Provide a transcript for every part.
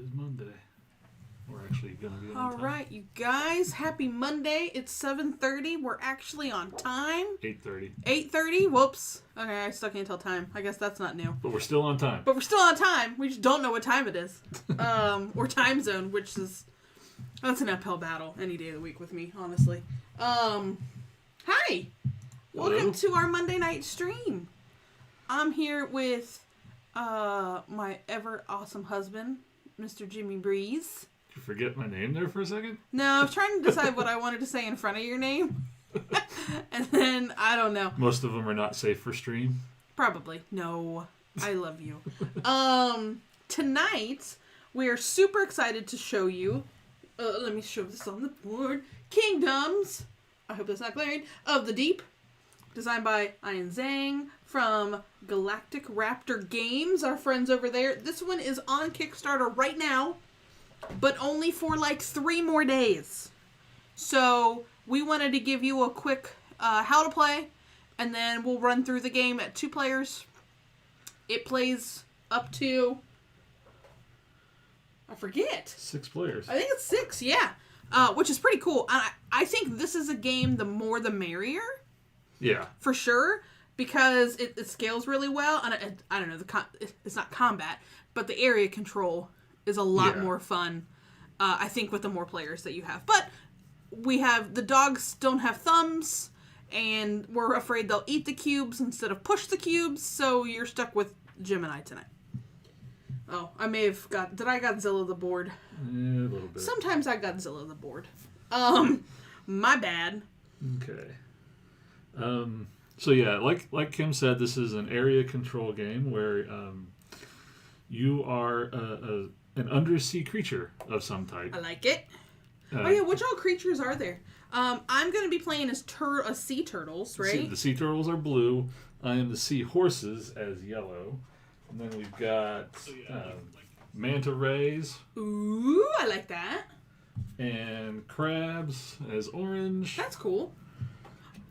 is Monday. We're actually going to be on time. All right, you guys. Happy Monday. It's 7:30. We're actually on time. 8:30. 8:30? Whoops. Okay, I still can't tell time. I guess that's not new. But we're still on time. But we're still on time. We just don't know what time it is. Or time zone, which is... That's an uphill battle any day of the week with me, honestly. Hi. Hello. Welcome to our Monday night stream. I'm here with my ever awesome husband, Mr. Jimmy Breeze. Did you forget my name there for a second? No, I was trying to decide what I wanted to say in front of your name. And then, I don't know. Most of them are not safe for stream. Probably. No. I love you. Tonight, we are super excited to show you, let me show this on the board, Kingdoms, I hope that's not glaring, of the Deep, designed by Ian Zhang from Galactic Raptor Games, our friends over there. This one is on Kickstarter right now, but only for like 3 more days. So we wanted to give you a quick how to play, and then we'll run through the game at 2 players. It plays up to, I forget. 6 players. I think it's 6, yeah. Which is pretty cool. I think this is a game, the more the merrier. Yeah. For sure. Because it scales really well. And I don't know, it's not combat, but the area control is a lot more fun, I think, with the more players that you have. But the dogs don't have thumbs, and we're afraid they'll eat the cubes instead of push the cubes, so you're stuck with Jim and I tonight. Oh, I may have did I Godzilla the board? Yeah, a little bit. Sometimes I Godzilla the board. My bad. Okay. So yeah, like Kim said, this is an area control game where you are an undersea creature of some type. I like it. Which all creatures are there? I'm going to be playing as sea turtles, right? The sea turtles are blue. I am the sea horses as yellow. And then we've got manta rays. Ooh, I like that. And crabs as orange. That's cool.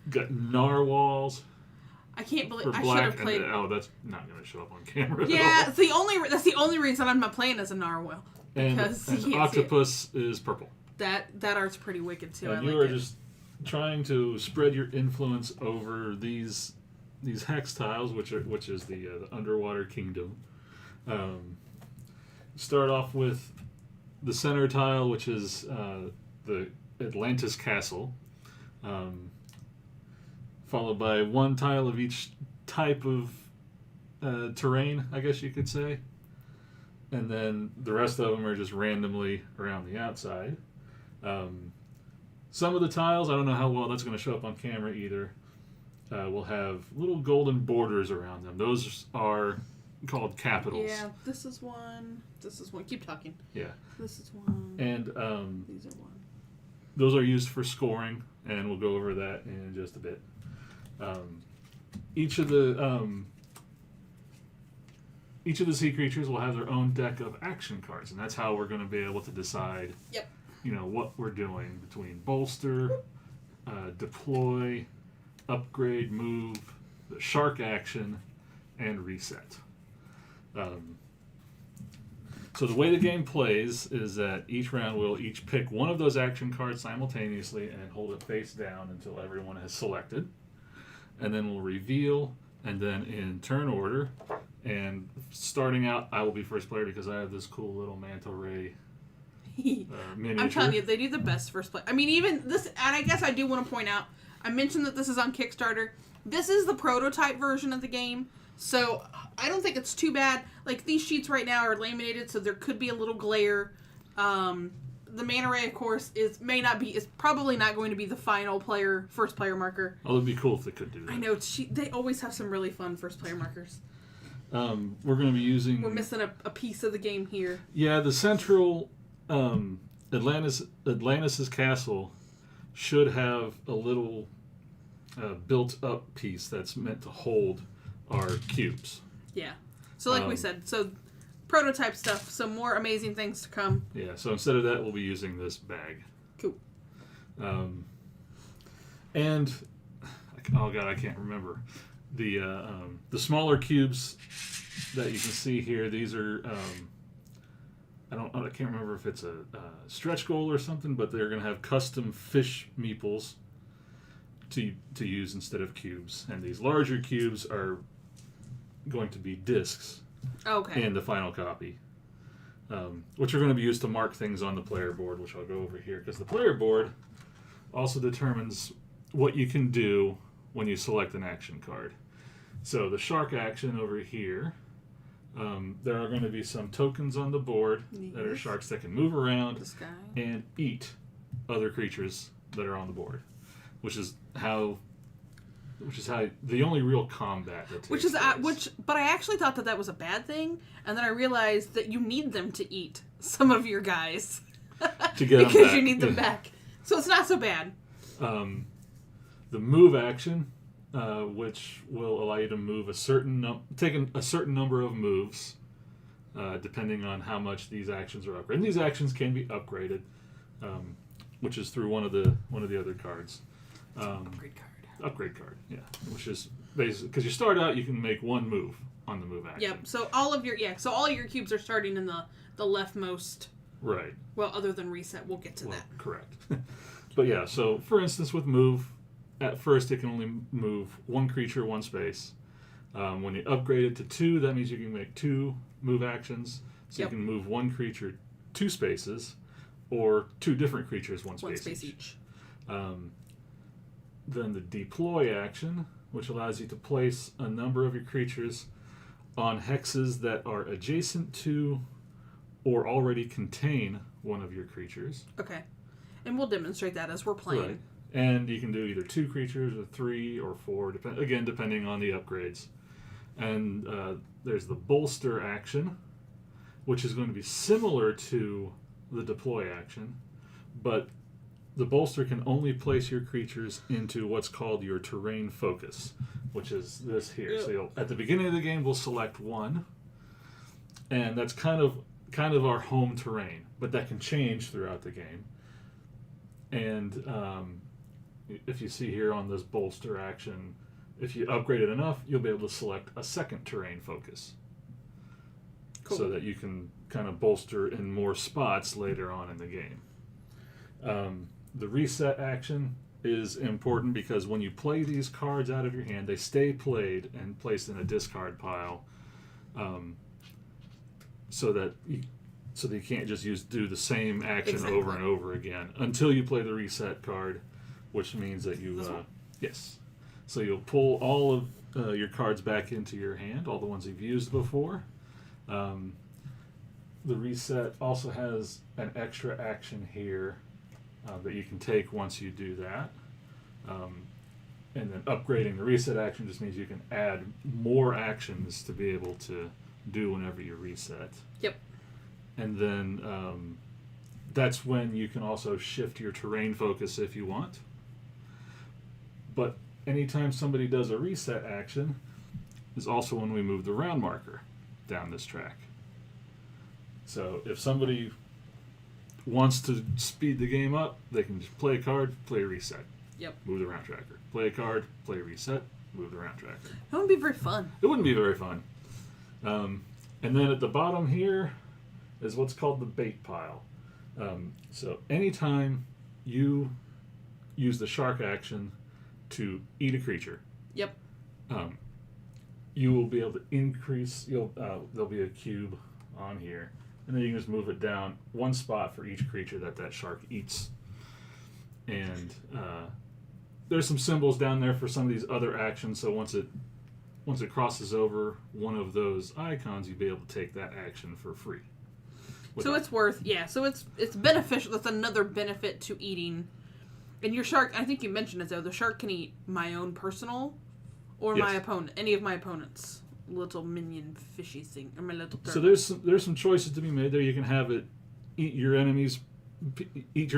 Got narwhals. I can't believe I should black, have played. That's not going to show up on camera. Yeah, that's the only reason I'm not playing as a narwhal. Because and octopus is purple. That art's pretty wicked too. And you are just trying to spread your influence over these hex tiles, which is the underwater kingdom. Start off with the center tile, which is the Atlantis castle, followed by 1 tile of each type of terrain, I guess you could say, and then the rest of them are just randomly around the outside. Some of the tiles, I don't know how well that's going to show up on camera either, will have little golden borders around them. Those are called capitals. Yeah, this is one. Keep talking. Yeah. This is one. And these are one. those are used for scoring, and we'll go over that in just a bit. Each of the sea creatures will have their own deck of action cards, and that's how we're going to be able to decide. Yep. What we're doing between bolster, deploy, upgrade, move, the shark action, and reset. So the way the game plays is that each round we'll each pick one of those action cards simultaneously and hold it face down until everyone has selected. And then we'll reveal, and then in turn order. And starting out, I will be first player because I have this cool little manta ray miniature. I'm telling you, they do the best first play. I mean, even this, and I guess I do want to point out, I mentioned that this is on Kickstarter. This is the prototype version of the game, so I don't think it's too bad. Like, these sheets right now are laminated, so there could be a little glare. The manta ray, of course, is probably not going to be the final first player marker. Oh, it'd be cool if they could do that. I know, they always have some really fun first player markers. We're going to be using... We're missing a piece of the game here. Yeah, the central Atlantis' castle should have a little built-up piece that's meant to hold our cubes. Yeah. So like we said, prototype stuff, some more amazing things to come. Yeah, so instead of that, we'll be using this bag. Cool. And, oh god, I can't remember. The smaller cubes that you can see here, these are I can't remember if it's a stretch goal or something, but they're going to have custom fish meeples to use instead of cubes, and these larger cubes are going to be discs in the final copy, which are going to be used to mark things on the player board, which I'll go over here, because the player board also determines what you can do when you select an action card. So the shark action over here, there are going to be some tokens on the board that are sharks that can move around and eat other creatures that are on the board, which is how the only real combat that takes place. But I actually thought that was a bad thing, and then I realized that you need them to eat some of your guys to get them because back. you need them back. So it's not so bad. The move action, which will allow you to move take a certain number of moves, depending on how much these actions are upgraded. And these actions can be upgraded, which is through one of the other cards. Upgrade card, yeah. Which is basically because you start out, you can make one move on the move action. Yep. So all of your cubes are starting in the leftmost. Right. Well, other than reset, we'll get to that. Correct. But yeah, so for instance, with move, at first it can only move one creature, one space. When you upgrade it to 2, that means you can make 2 move actions. So you can move one creature 2 spaces, or 2 different creatures 1 space each. Then the deploy action, which allows you to place a number of your creatures on hexes that are adjacent to or already contain one of your creatures. Okay. And we'll demonstrate that as we're playing. Right. And you can do either 2 creatures or 3 or 4, depending on the upgrades. And there's the bolster action, which is going to be similar to the deploy action, but the bolster can only place your creatures into what's called your terrain focus, which is this here. Yep. So at the beginning of the game, we'll select 1, and that's kind of our home terrain, but that can change throughout the game. And if you see here on this bolster action, if you upgrade it enough, you'll be able to select a second terrain focus. Cool. So that you can kind of bolster in more spots later on in the game. The reset action is important because when you play these cards out of your hand, they stay played and placed in a discard pile, so that you can't just do the same action over and over again until you play the reset card, which means that you so you'll pull all of your cards back into your hand, all the ones you've used before. The reset also has an extra action here that you can take once you do that. And then upgrading the reset action just means you can add more actions to be able to do whenever you reset. Yep. And then that's when you can also shift your terrain focus if you want. But anytime somebody does a reset action is also when we move the round marker down this track. So if somebody wants to speed the game up, they can just play a card, play a reset. Yep. Move the round tracker. Play a card, play a reset, move the round tracker. That wouldn't be very fun. It wouldn't be very fun. And then at the bottom here is what's called the bait pile. So anytime you use the shark action to eat a creature, yep, you will be able to increase. There'll be a cube on here, and then you can just move it down 1 spot for each creature that shark eats. And there's some symbols down there for some of these other actions. So once it crosses over one of those icons, you'll be able to take that action for free. So it's worth, So it's beneficial. That's another benefit to eating. And your shark, I think you mentioned it though. The shark can eat my own personal, or my opponent, any of my opponents' little minion fishy thing, or my little turtle. So there's some choices to be made there. You can have it eat your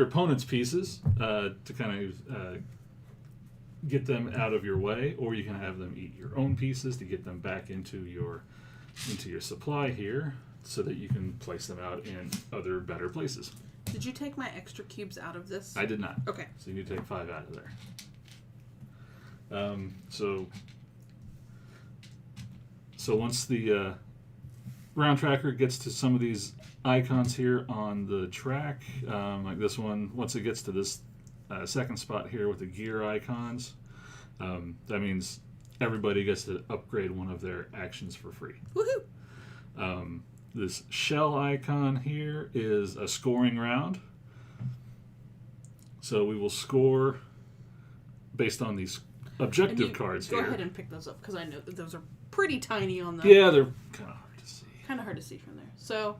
opponent's pieces to kind of get them out of your way, or you can have them eat your own pieces to get them back into your supply here, so that you can place them out in other better places. Did you take my extra cubes out of this? I did not. Okay. So you need to take 5 out of there. So once the round tracker gets to some of these icons here on the track, like this one, once it gets to this second spot here with the gear icons, that means everybody gets to upgrade one of their actions for free. Woohoo! This shell icon here is a scoring round. So we will score based on these objective cards go here. Go ahead and pick those up, because I know that those are pretty tiny on the... Yeah, they're kind of hard to see. Kind of hard to see from there. So,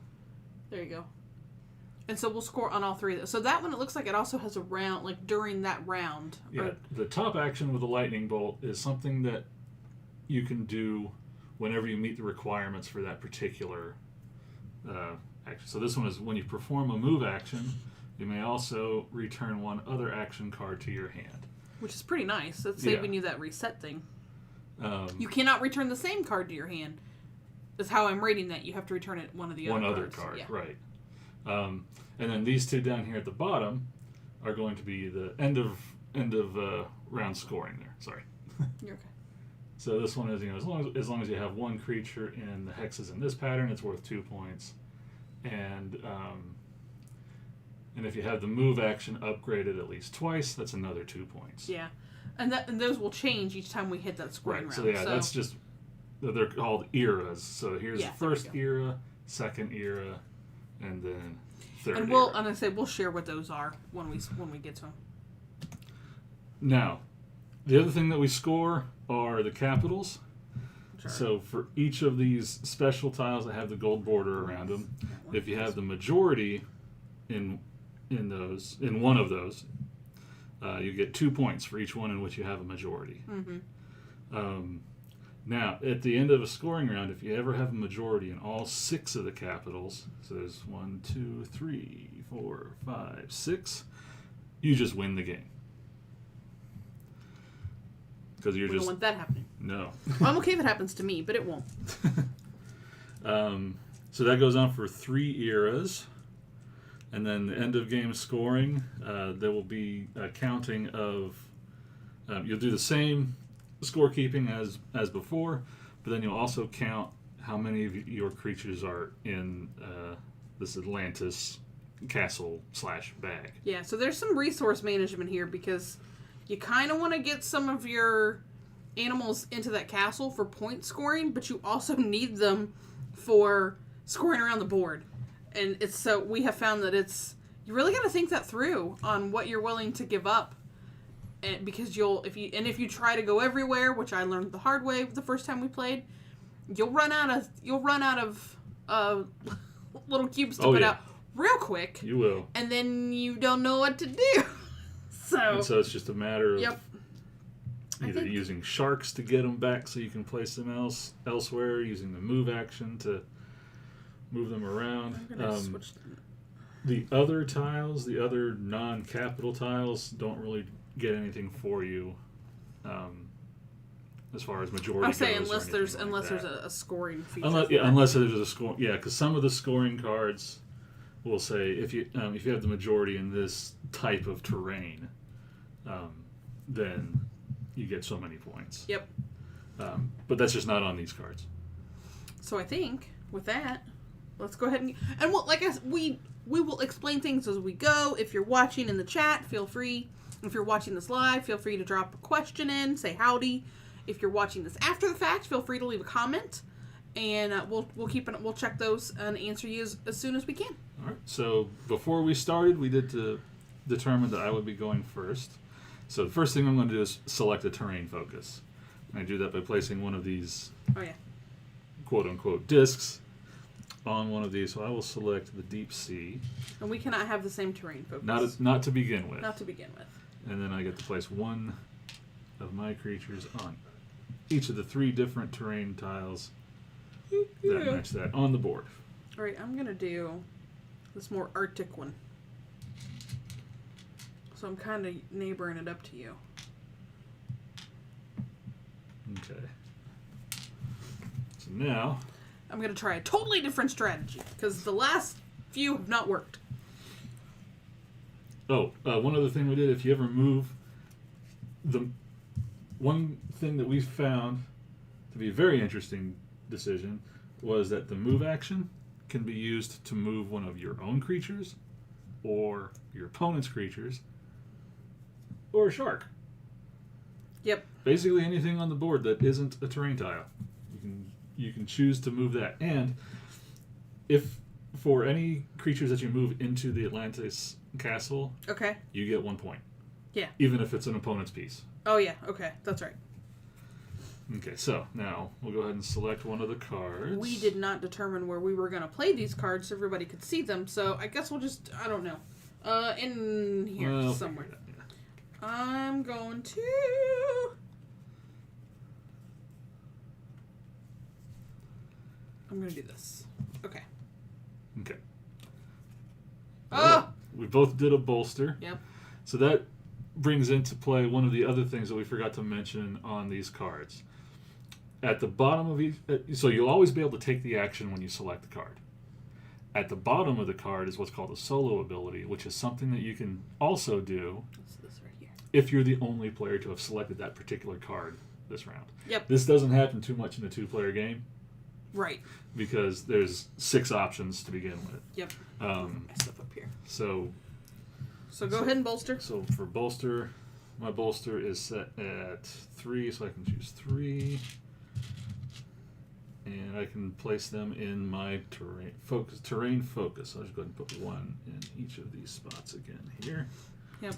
there you go. And so we'll score on all three of those. So that one, it looks like it also has a round, like during that round. Yeah, the top action with the lightning bolt is something that you can do whenever you meet the requirements for that particular action. So this one is when you perform a move action, you may also return one other action card to your hand. Which is pretty nice. That's saving you that reset thing. You cannot return the same card to your hand. That's how I'm rating that. You have to return it one of the other cards. One other card, right. And then these two down here at the bottom are going to be the end of round scoring there. Sorry. You're okay. So this one is, as long as you have one creature in the hexes in this pattern, it's worth 2 points. And if you have the move action upgraded at least twice, that's another 2 points. Yeah. And those will change each time we hit that scoring round. So that's just, they're called eras. So here's the first era, second era, and then third era. And we'll share what those are when we get to them. Now, the other thing that we score are the capitals. Sure. So for each of these special tiles that have the gold border around them, if you have the majority in one of those, you get 2 points for each one in which you have a majority. Mm-hmm. Now, at the end of a scoring round, if you ever have a majority in all 6 of the capitals, so there's 1, 2, 3, 4, 5, 6, you just win the game. Because we don't want that happening. No. Well, I'm okay if it happens to me, but it won't. So that goes on for 3 eras. And then the end of game scoring, there will be a counting of... you'll do the same scorekeeping as before, but then you'll also count how many of your creatures are in this Atlantis castle/bag. Yeah, so there's some resource management here, because you kind of want to get some of your animals into that castle for point scoring, but you also need them for scoring around the board. And we have found that you really got to think that through on what you're willing to give up. And because if you try to go everywhere, which I learned the hard way the first time we played, you'll run out of little cubes to put out real quick. You will. And then you don't know what to do. So it's just a matter of either using sharks to get them back so you can place them elsewhere, using the move action to move them around. I'm gonna switch them. The other tiles, the other non-capital tiles, don't really get anything for you as far as majority goes. I say unless there's a scoring feature. Unless there's a score. Yeah, because some of the scoring cards will say if you have the majority in this type of terrain, then you get so many points. Yep. But that's just not on these cards. So I think with that, let's go ahead and we will explain things as we go. If you're watching in the chat, feel free. If you're watching this live, feel free to drop a question in, say howdy. If you're watching this after the fact, feel free to leave a comment, and we'll check those and answer you as soon as we can. All right. So before we started, we did determine that I would be going first. So the first thing I'm going to do is select a terrain focus. And I do that by placing one of these quote-unquote discs on one of these. So I will select the deep sea. And we cannot have the same terrain focus. Not to begin with. Not to begin with. And then I get to place one of my creatures on each of the 3 different terrain tiles that match that on the board. All right, I'm going to do this more Arctic one. So I'm kind of neighboring it up to you. Okay. So now I'm going to try a totally different strategy, because the last few have not worked. One other thing we did, if you ever move, one thing that we found to be a very interesting decision was that the move action can be used to move one of your own creatures, or your opponent's creatures, or a shark. Yep. Basically anything on the board that isn't a terrain tile. You can choose to move that. And if for any creatures that you move into the Atlantis castle, Okay. you get 1 point. Yeah. Even if it's an opponent's piece. Oh, yeah. Okay. That's right. Okay, so now we'll go ahead and select one of the cards. We did not determine where we were going to play these cards so everybody could see them, so I guess we'll just, I don't know. In here somewhere. Yeah. I'm going to... I'm going to do this. Okay. Okay. Oh! We both did a bolster. Yep. So that brings into play one of the other things that we forgot to mention on these cards. At the bottom of each... So you'll always be able to take the action when you select the card. At the bottom of the card is what's called a solo ability, which is something that you can also do This right here. if you're the only player to have selected that particular card this round. Yep. This doesn't happen too much in a two-player game. Right. Because there's 6 options to begin with. Yep. My stuff up here. So go ahead and bolster. So for bolster, my bolster is set at 3, so I can choose 3. And I can place them in my terrain focus. So I'll just go ahead and put 1 in each of these spots again here. Yep.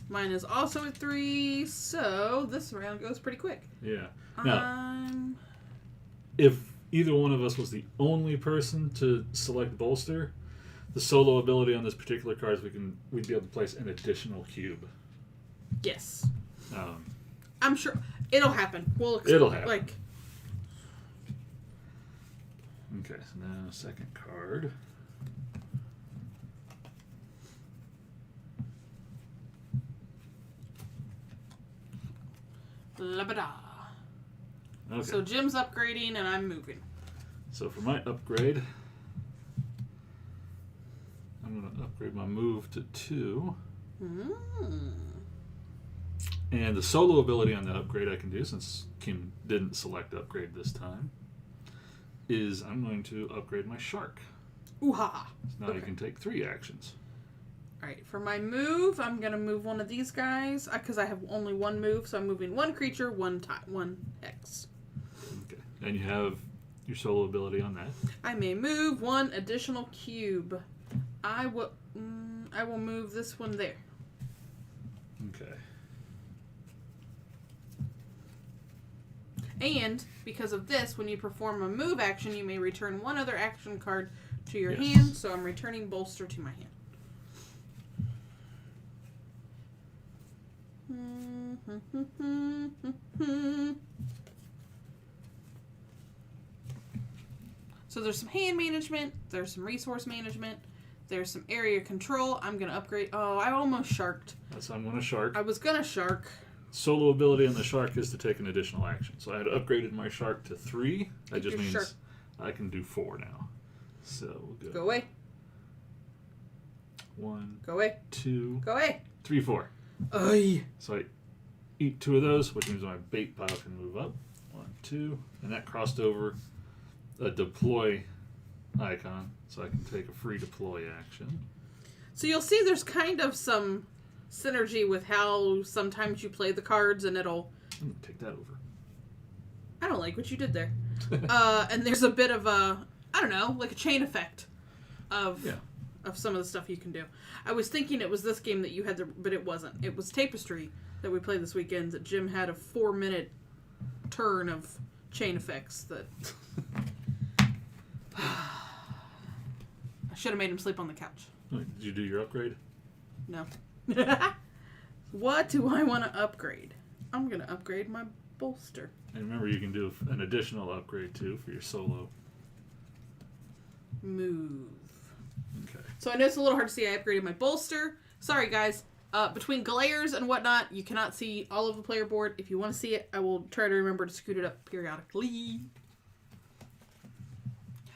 Mine is also at 3, so this round goes pretty quick. Yeah. Now, if either one of us was the only person to select bolster, the solo ability on this particular card is we'd be able to place an additional cube. Yes. Um, I'm sure it'll happen. It'll happen. Like. Okay, so now second card. Labada. Okay. So Jim's upgrading and I'm moving. So for my upgrade, I'm going to upgrade my move to 2. And the solo ability on that upgrade I can do, since Kim didn't select upgrade this time, is I'm going to upgrade my shark. Ooh-ha. So now you can take 3 actions. Alright, for my move, I'm going to move one of these guys, because I have only 1 move, so I'm moving 1 creature, 1 X. Okay. And you have your solo ability on that. I may move 1 additional cube. I will move this one there. Okay. And because of this, when you perform a move action, you may return 1 other action card to your Yes. hand. So I'm returning bolster to my hand. So there's some hand management, there's some resource management, there's some area control. I'm going to upgrade. Oh, I almost sharked. So I'm going to shark. I was going to shark. Solo ability on the shark is to take an additional action. So I had upgraded my shark to 3. That just means shark. I can do 4 now. So we'll Go away. 1, Go away. 2, Go away. 3, 4. Ay. So I eat 2 of those, which means my bait pile can move up. 1, 2, and that crossed over a deploy icon, so I can take a free deploy action. So you'll see there's kind of some synergy with how sometimes you play the cards and it'll... I'm going to take that over. I don't like what you did there. And there's a bit of a, I don't know, like a chain effect of some of the stuff you can do. I was thinking it was this game that you had, but it wasn't. It was Tapestry that we played this weekend that Jim had a 4-minute turn of chain effects that... I should have made him sleep on the couch. Did you do your upgrade? No. What do I want to upgrade? I'm going to upgrade my bolster. And remember, you can do an additional upgrade, too, for your solo. Move. Okay. So I know it's a little hard to see. I upgraded my bolster. Sorry, guys. Between glares and whatnot, you cannot see all of the player board. If you want to see it, I will try to remember to scoot it up periodically.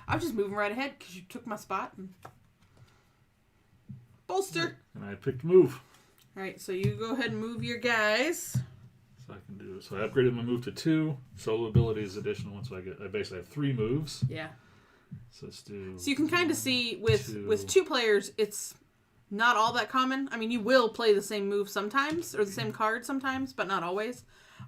I was just moving right ahead because you took my spot. And... Bolster. And I picked move. All right, so you go ahead and move your guys. So I can do. So I upgraded my move to 2. Solo ability is additional one, so I basically have 3 moves. Yeah. So let's do. So you can kind of see with 2 players, it's not all that common. I mean, you will play the same move sometimes or the same card sometimes, but not always.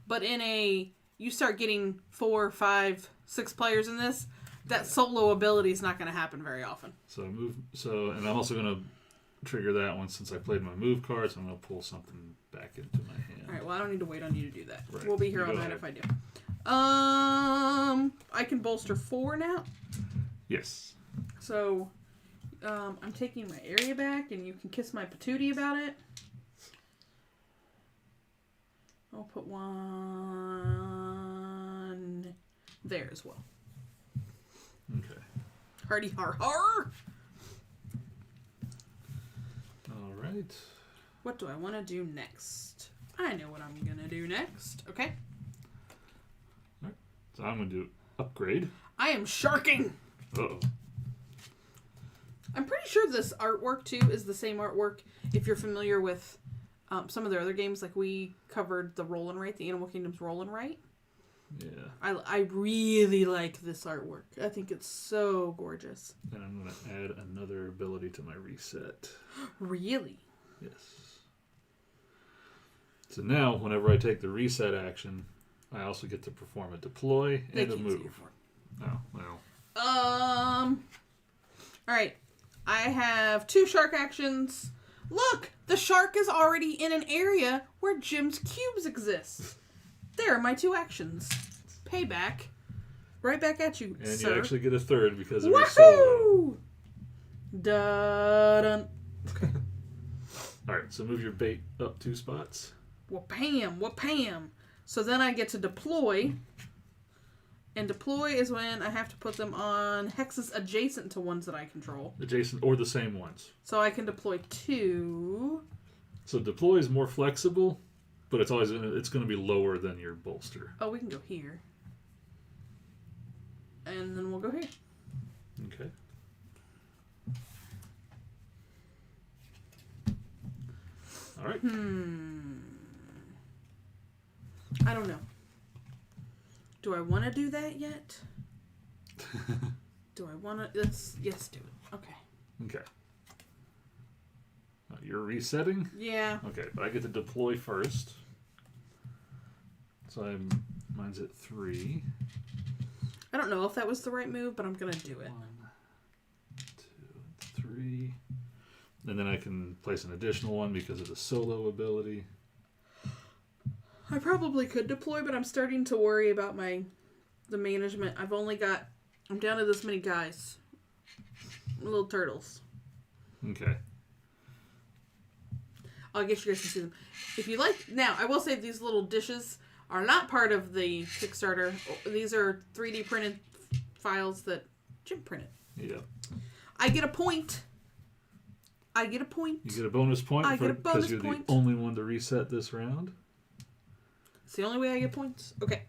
But you start getting 4, 5, 6 players in this. That solo ability is not going to happen very often. So and I'm also going to trigger that one since I played my move cards. I'm going to pull something back into my hand. All right. Well, I don't need to wait on you to do that. Right. We'll be here all night if I do. I can bolster 4 now. Yes. So, I'm taking my area back, and you can kiss my patootie about it. I'll put 1 there as well. Okay. Hardy har har! All right. What do I want to do next? I know what I'm going to do next. Okay. All right. So I'm going to do upgrade. I am sharking! Uh-oh. I'm pretty sure this artwork, too, is the same artwork if you're familiar with some of their other games. Like, we covered the Roll and Write, the Animal Kingdom's Roll and Write. Yeah. I really like this artwork. I think it's so gorgeous. And I'm going to add another ability to my reset. Really? Yes. So now, whenever I take the reset action, I also get to perform a deploy and a move. Oh, well. All right. I have 2 shark actions. Look! The shark is already in an area where Jim's cubes exist. There are my 2 actions. Payback. Right back at you, and sir. you actually get a 3rd because of your solo. Dun. Okay. Alright, so move your bait up 2 spots. Wha-pam. So then I get to deploy. And deploy is when I have to put them on hexes adjacent to ones that I control. Adjacent or the same ones. So I can deploy 2. So deploy is more flexible, but it's going to be lower than your bolster. Oh, we can go here. And then we'll go here. Okay. All right. I don't know. Do I want to do that yet? Do I want to? Yes, do it. Okay. Okay. You're resetting? Yeah. Okay, but I get to deploy first. So mine's at 3. I don't know if that was the right move, but I'm going to do it. 1, 2, 3. And then I can place an additional one because of the solo ability. I probably could deploy, but I'm starting to worry about the management. I'm down to this many guys. Little turtles. Okay. I guess you guys can see them. If you like, now, I will say these little dishes are not part of the Kickstarter. These are 3D printed files that Jim printed. Yep. I get a point. You get a bonus point because you're the only one to reset this round. It's the only way I get points. Okay.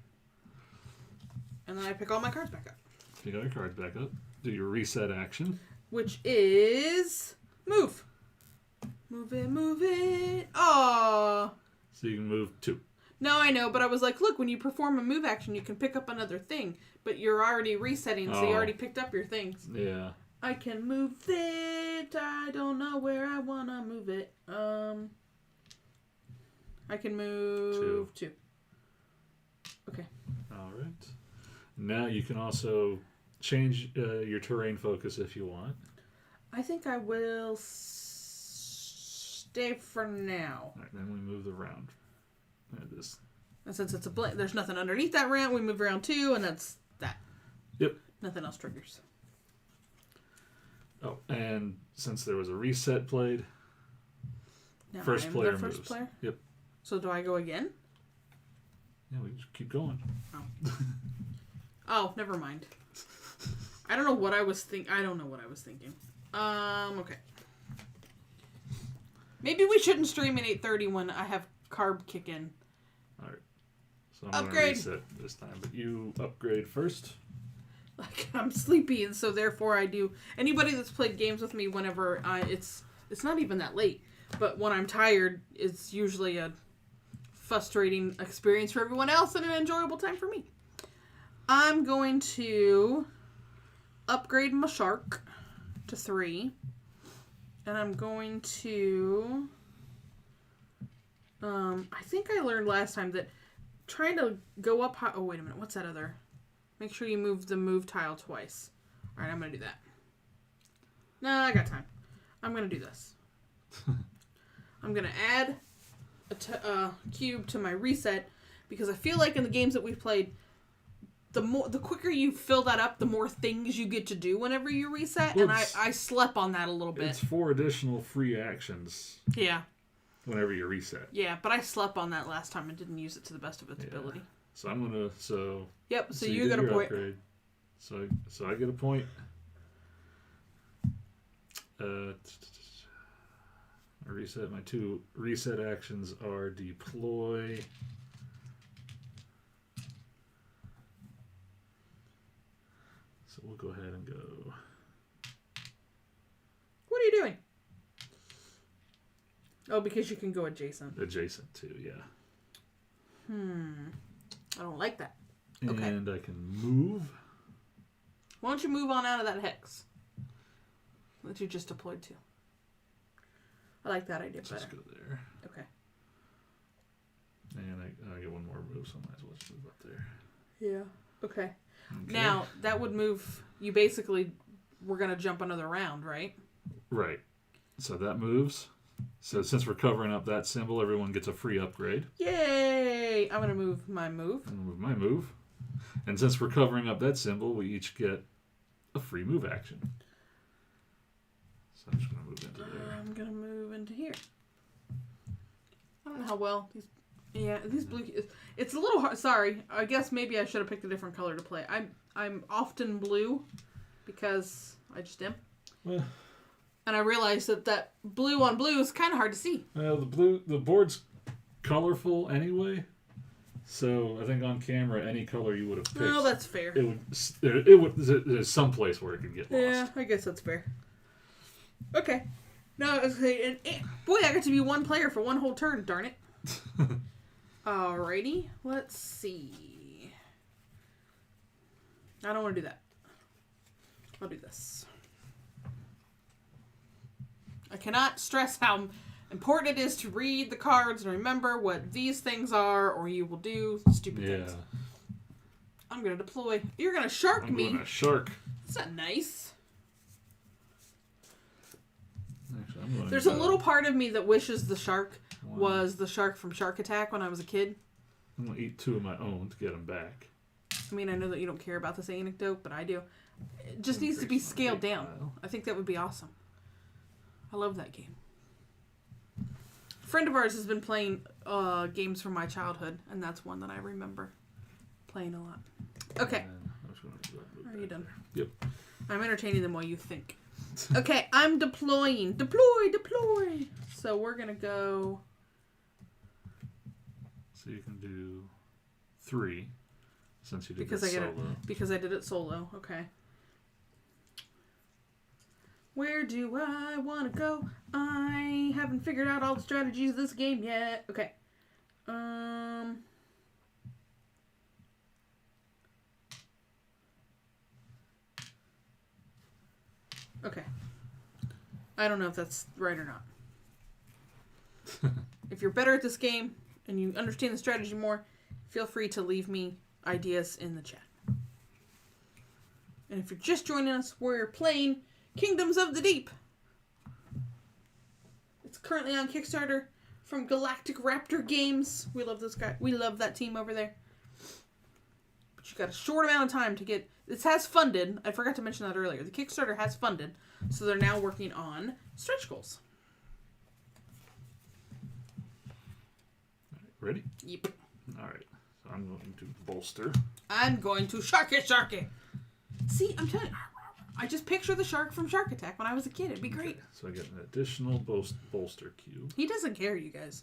And then I pick all my cards back up. Pick all your cards back up. Do your reset action. Which is move. Move it. Aww. So you can move 2. No, I know, but I was like, look, when you perform a move action, you can pick up another thing. But you're already resetting, so you already picked up your things. Yeah. I can move it. I don't know where I want to move it. I can move 2. Okay. All right. Now you can also change your terrain focus if you want. I think I will stay for now. All right, then we move the round. And since it's a blank, there's nothing underneath that round, we move round 2, and that's that. Yep. Nothing else triggers. Oh, and since there was a reset played, now first player the first moves. Player? Yep. So do I go again? Yeah, we just keep going. Oh. Oh, never mind. I don't know what I was thinking. Okay. Maybe we shouldn't stream at 8:30 when I have carb kick in. All right. So I'm going to reset this time, but you upgrade first. Like, I'm sleepy, and so therefore I do. Anybody that's played games with me whenever it's not even that late, but when I'm tired, it's usually a frustrating experience for everyone else and an enjoyable time for me. I'm going to upgrade my shark to 3. And I'm going to... I think I learned last time that trying to go up high... Oh, wait a minute. What's that other... Make sure you move the move tile twice. Alright, I'm going to do that. No, I got time. I'm going to do this. I'm going to add a cube to my reset because I feel like in the games that we've played, the quicker you fill that up, the more things you get to do whenever you reset. Well, and I slept on that a little bit. It's 4 additional free actions. Yeah. Whenever you reset. Yeah, but I slept on that last time and didn't use it to the best of its ability. So I'm going to... Yep, so you got a point. Upgrade. So I get a point. I reset. My 2 reset actions are deploy. So we'll go ahead and go. What are you doing? Oh, because you can go adjacent. Adjacent to, yeah. I don't like that. Okay. And I can move. Why don't you move on out of that hex that you just deployed to? I like that idea better. Just go there. Okay. And I get one more move, so I might as well just move up there. Yeah. Okay. Now, that would move... You basically were going to jump another round, right? Right. So that moves. So since we're covering up that symbol, everyone gets a free upgrade. Yay! I'm going to move my move. I'm going to move my move. And since we're covering up that symbol, we each get a free move action. So I'm just going to move into there. I'm going to move into here. I don't know how well these... Yeah, these blue... It's a little hard... Sorry. I guess maybe I should have picked a different color to play. I'm often blue because I just am. Well... And I realized that blue on blue is kind of hard to see. The board's colorful anyway, so I think on camera any color you would have picked. Oh, that's fair. There's some place where it could get lost. Yeah, I guess that's fair. Okay. No, boy, I got to be one player for one whole turn. Darn it. Alrighty, let's see. I don't want to do that. I'll do this. I cannot stress how important it is to read the cards and remember what these things are, or you will do stupid things. I'm going to deploy. You're going to shark me. I'm going to shark. That's not nice. Actually, there's a little part of me that wishes the shark was the shark from Shark Attack when I was a kid. I'm going to eat 2 of my own to get them back. I mean, I know that you don't care about this anecdote, but I do. It just needs to be scaled down. I think that would be awesome. I love that game. A friend of ours has been playing games from my childhood, and that's one that I remember playing a lot. Okay. Are you done? Yep. I'm entertaining them while you think. Okay, I'm deploying. Deploy! So we're going to go... So you can do 3, since you did that solo. Because I did it solo. Okay. Where do I want to go? I haven't figured out all the strategies of this game yet. Okay. Okay. I don't know if that's right or not. If you're better at this game and you understand the strategy more, feel free to leave me ideas in the chat. And if you're just joining us, we're playing Kingdoms of the Deep. It's currently on Kickstarter from Galactic Raptor Games. We love this guy. We love that team over there. But you got a short amount of time to get... This has funded. I forgot to mention that earlier. The Kickstarter has funded. So they're now working on stretch goals. Ready? Yep. Alright. So I'm going to bolster. I'm going to sharky. See, I'm telling you. I just picture the shark from Shark Attack when I was a kid. It'd be great. Okay, so I get an additional bolster cube. He doesn't care, you guys.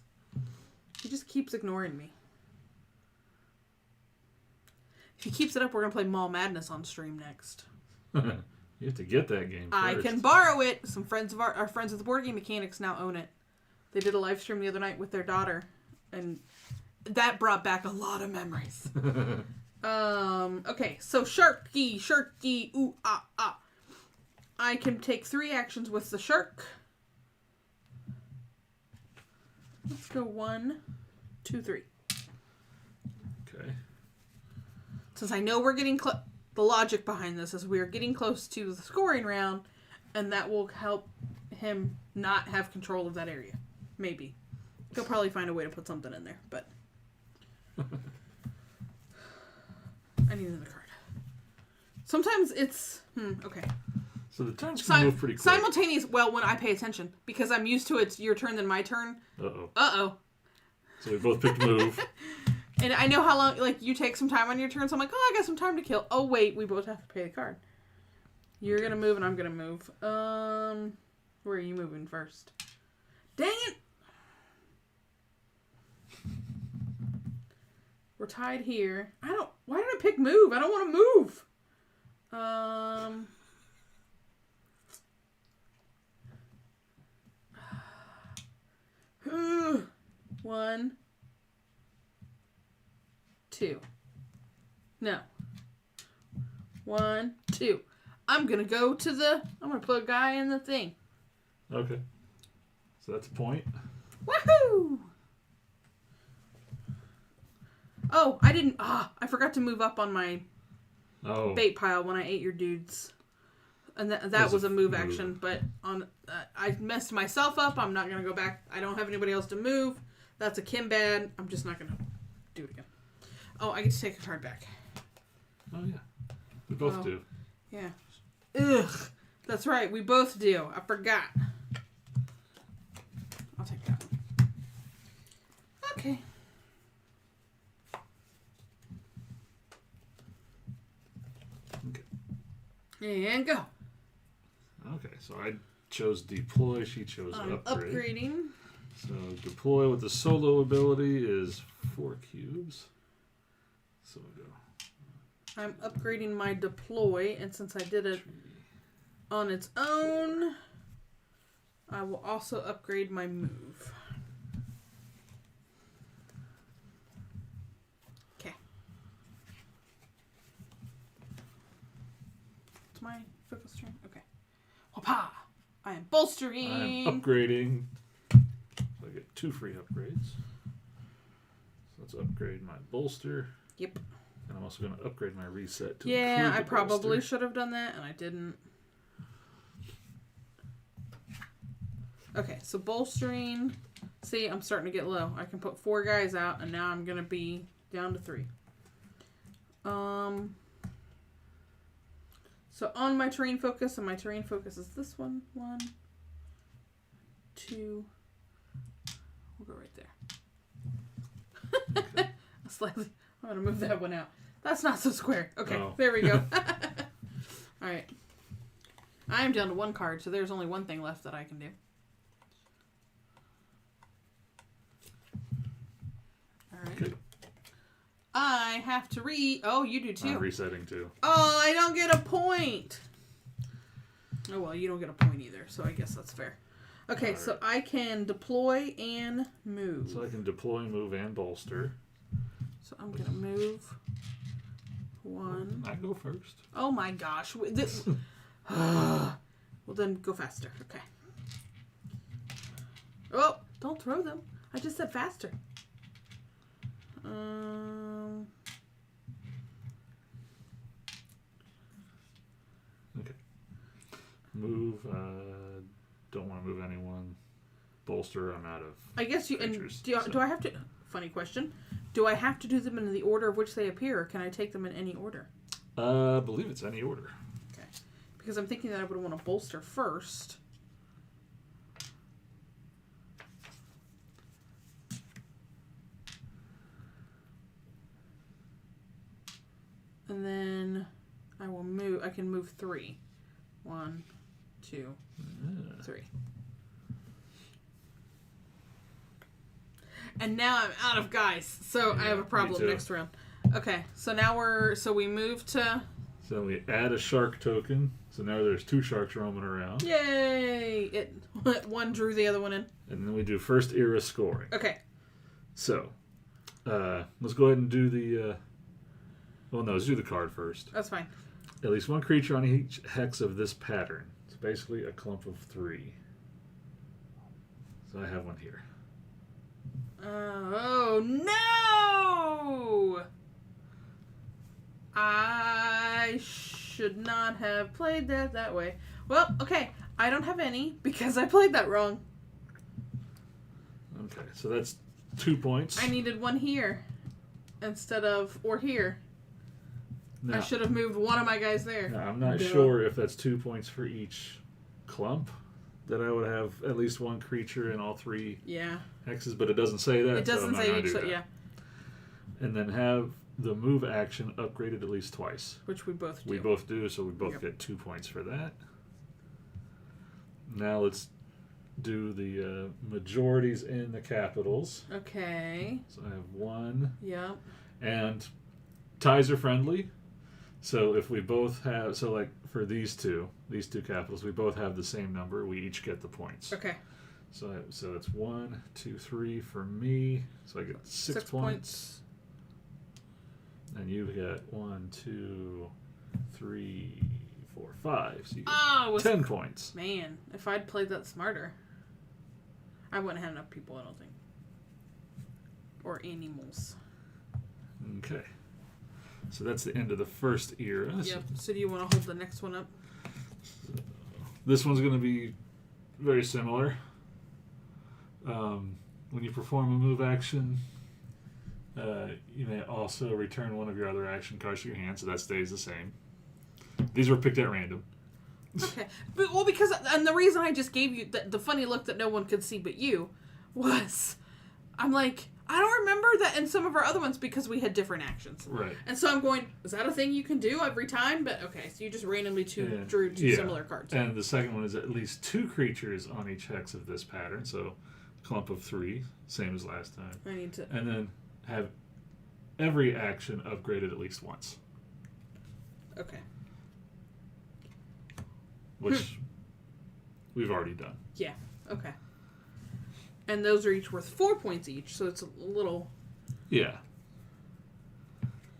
He just keeps ignoring me. If he keeps it up, we're going to play Mall Madness on stream next. You have to get that game first. I can borrow it. Some friends of our friends with the Board Game Mechanics now own it. They did a live stream the other night with their daughter. And that brought back a lot of memories. Okay, so sharky, ooh, ah, ah. I can take 3 actions with the shark. Let's go 1, 2, 3. Okay. Since I know we're getting the logic behind this is we are getting close to the scoring round, and that will help him not have control of that area. Maybe. He'll probably find a way to put something in there, but I need another card. Sometimes it's okay. So the turns can move pretty quick. Simultaneous. Well, when I pay attention, because I'm used to it's your turn then my turn. Uh-oh. So we both picked move. And I know how long. Like you take some time on your turn, so I'm like, oh, I got some time to kill. Oh wait, we both have to pay the card. You're gonna move and I'm gonna move. Where are you moving first? Dang it! We're tied here. Why did I pick move? I don't want to move. 1, 2. No. 1, 2. I'm gonna go to I'm gonna put a guy in the thing. Okay. So that's a point. Woohoo! Oh, I didn't. I forgot to move up on my bait pile when I ate your dudes. And that was a move action, but I messed myself up. I'm not going to go back. I don't have anybody else to move. That's a Kim bad. I'm just not going to do it again. Oh, I get to take a card back. Oh, yeah. We both do. Yeah. Ugh. That's right. We both do. I forgot. I'll take that one. Okay. And go. Okay, so I chose deploy. She chose upgrade. Upgrading. So deploy with the solo ability is 4 cubes. So we'll go. I'm upgrading my deploy, and since I did it on its own, I will also upgrade my move. Okay. It's my focus turn. Okay. Whoop-ha! I am bolstering. I'm upgrading. So I get 2 free upgrades. So let's upgrade my bolster. Yep. And I'm also going to upgrade my reset to yeah, I probably should have done that, and I didn't. Okay, so bolstering. See, I'm starting to get low. I can put 4 guys out, and now I'm going to be down to 3. So on my terrain focus, and my terrain focus is this one. 1, 2. We'll go right there. Okay. Slightly. I'm going to move that one out. That's not so square. Okay, There we go. Alright. I am down to 1 card, so there's only one thing left that I can do. Alright. Okay. I have to Oh, you do too. I'm resetting too. Oh, I don't get a point. Oh, well, you don't get a point either, so I guess that's fair. Okay, right. So I can deploy and move. So I can deploy, move, and bolster. So I'm going to move 1. I go first. Oh my gosh. Well, then go faster. Okay. Oh, don't throw them. I just said faster. Okay. Move. Don't want to move anyone. Bolster. I'm out of. I guess you. And do I have to? Funny question. Do I have to do them in the order of which they appear, or can I take them in any order? I believe it's any order. Okay. Because I'm thinking that I would want to bolster first. And then I will move. I can move 3. 1, 2, 3. And now I'm out of guys, so I have a problem next round. Okay, so now we move to. So we add a shark token. So now there's 2 sharks roaming around. Yay! One drew the other one in. And then we do first era scoring. Okay. So, let's go ahead and do the. Well, no, let's do the card first. That's fine. At least one creature on each hex of this pattern. It's basically a clump of 3. So I have one here. Oh no! I should not have played that way. Well, okay. I don't have any because I played that wrong. Okay, so that's 2 points. I needed one here instead of or here. Now, I should have moved one of my guys there. now, I'm not sure if that's 2 points for each clump. That I would have at least one creature in all 3 hexes, but it doesn't say that. It doesn't say each, yeah. And then have the move action upgraded at least twice. Which we both do. We both do, so we both get 2 points for that. Now let's do the majorities in the capitals. Okay. So I have 1. Yeah. And ties are friendly. So if we both have, so like for these two capitals, we both have the same number. We each get the points. Okay. So it's 1, 2, 3 for me. So I get 6 points. And you get 1, 2, 3, 4, 5. So you get 10 points. Man, if I'd played that smarter, I wouldn't have enough people, I don't think. Or animals. Okay. So that's the end of the first era. Yep. So do you want to hold the next one up? This one's going to be very similar. When you perform a move action, you may also return one of your other action cards to your hand, so that stays the same. These were picked at random. Okay. Well, because, and the reason I just gave you the funny look that no one could see but you was, I'm like, I don't remember that in some of our other ones because we had different actions. Right. And so I'm going, is that a thing you can do every time? But okay, so you just randomly drew two similar cards. And the second one is at least 2 creatures on each hex of this pattern, so clump of 3, same as last time. I need to. And then have every action upgraded at least once. Okay. Which we've already done. Yeah, okay. And those are each worth 4 points each, so it's a little... Yeah.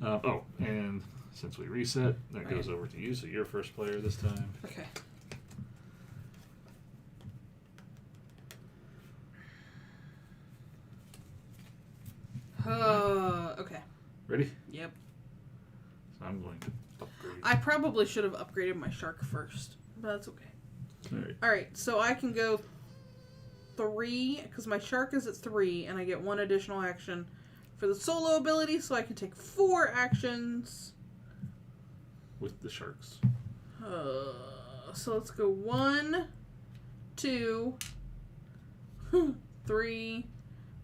And since we reset, that goes over to you, so you're first player this time. Okay. Okay. Ready? Yep. So I'm going to upgrade. I probably should have upgraded my shark first, but that's okay. Alright, so I can go 3, because my shark is at 3, and I get 1 additional action for the solo ability, so I can take 4 actions. With the sharks. So let's go 1, 2, 3,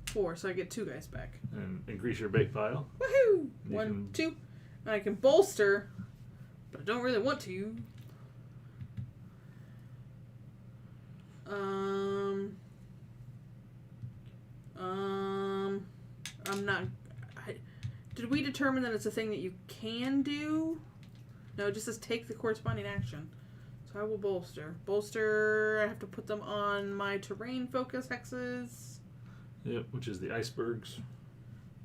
4. So I get 2 guys back. And increase your bait pile. Woohoo! 1, 2. And I can bolster, but I don't really want to. I'm not... did we determine that it's a thing that you can do? No, it just says take the corresponding action. So I will bolster. Bolster, I have to put them on my terrain focus hexes. Yep, which is the icebergs.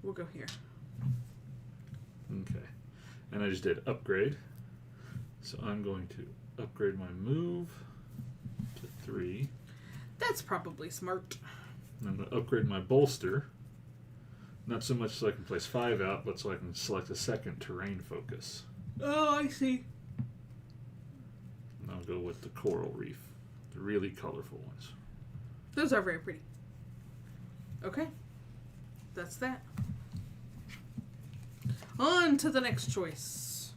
We'll go here. Okay. And I just did upgrade. So I'm going to upgrade my move to 3. That's probably smart. And I'm going to upgrade my bolster. Not so much so I can place 5 out, but so I can select a second terrain focus. Oh, I see. And I'll go with the coral reef. The really colorful ones. Those are very pretty. Okay. That's that. On to the next choice.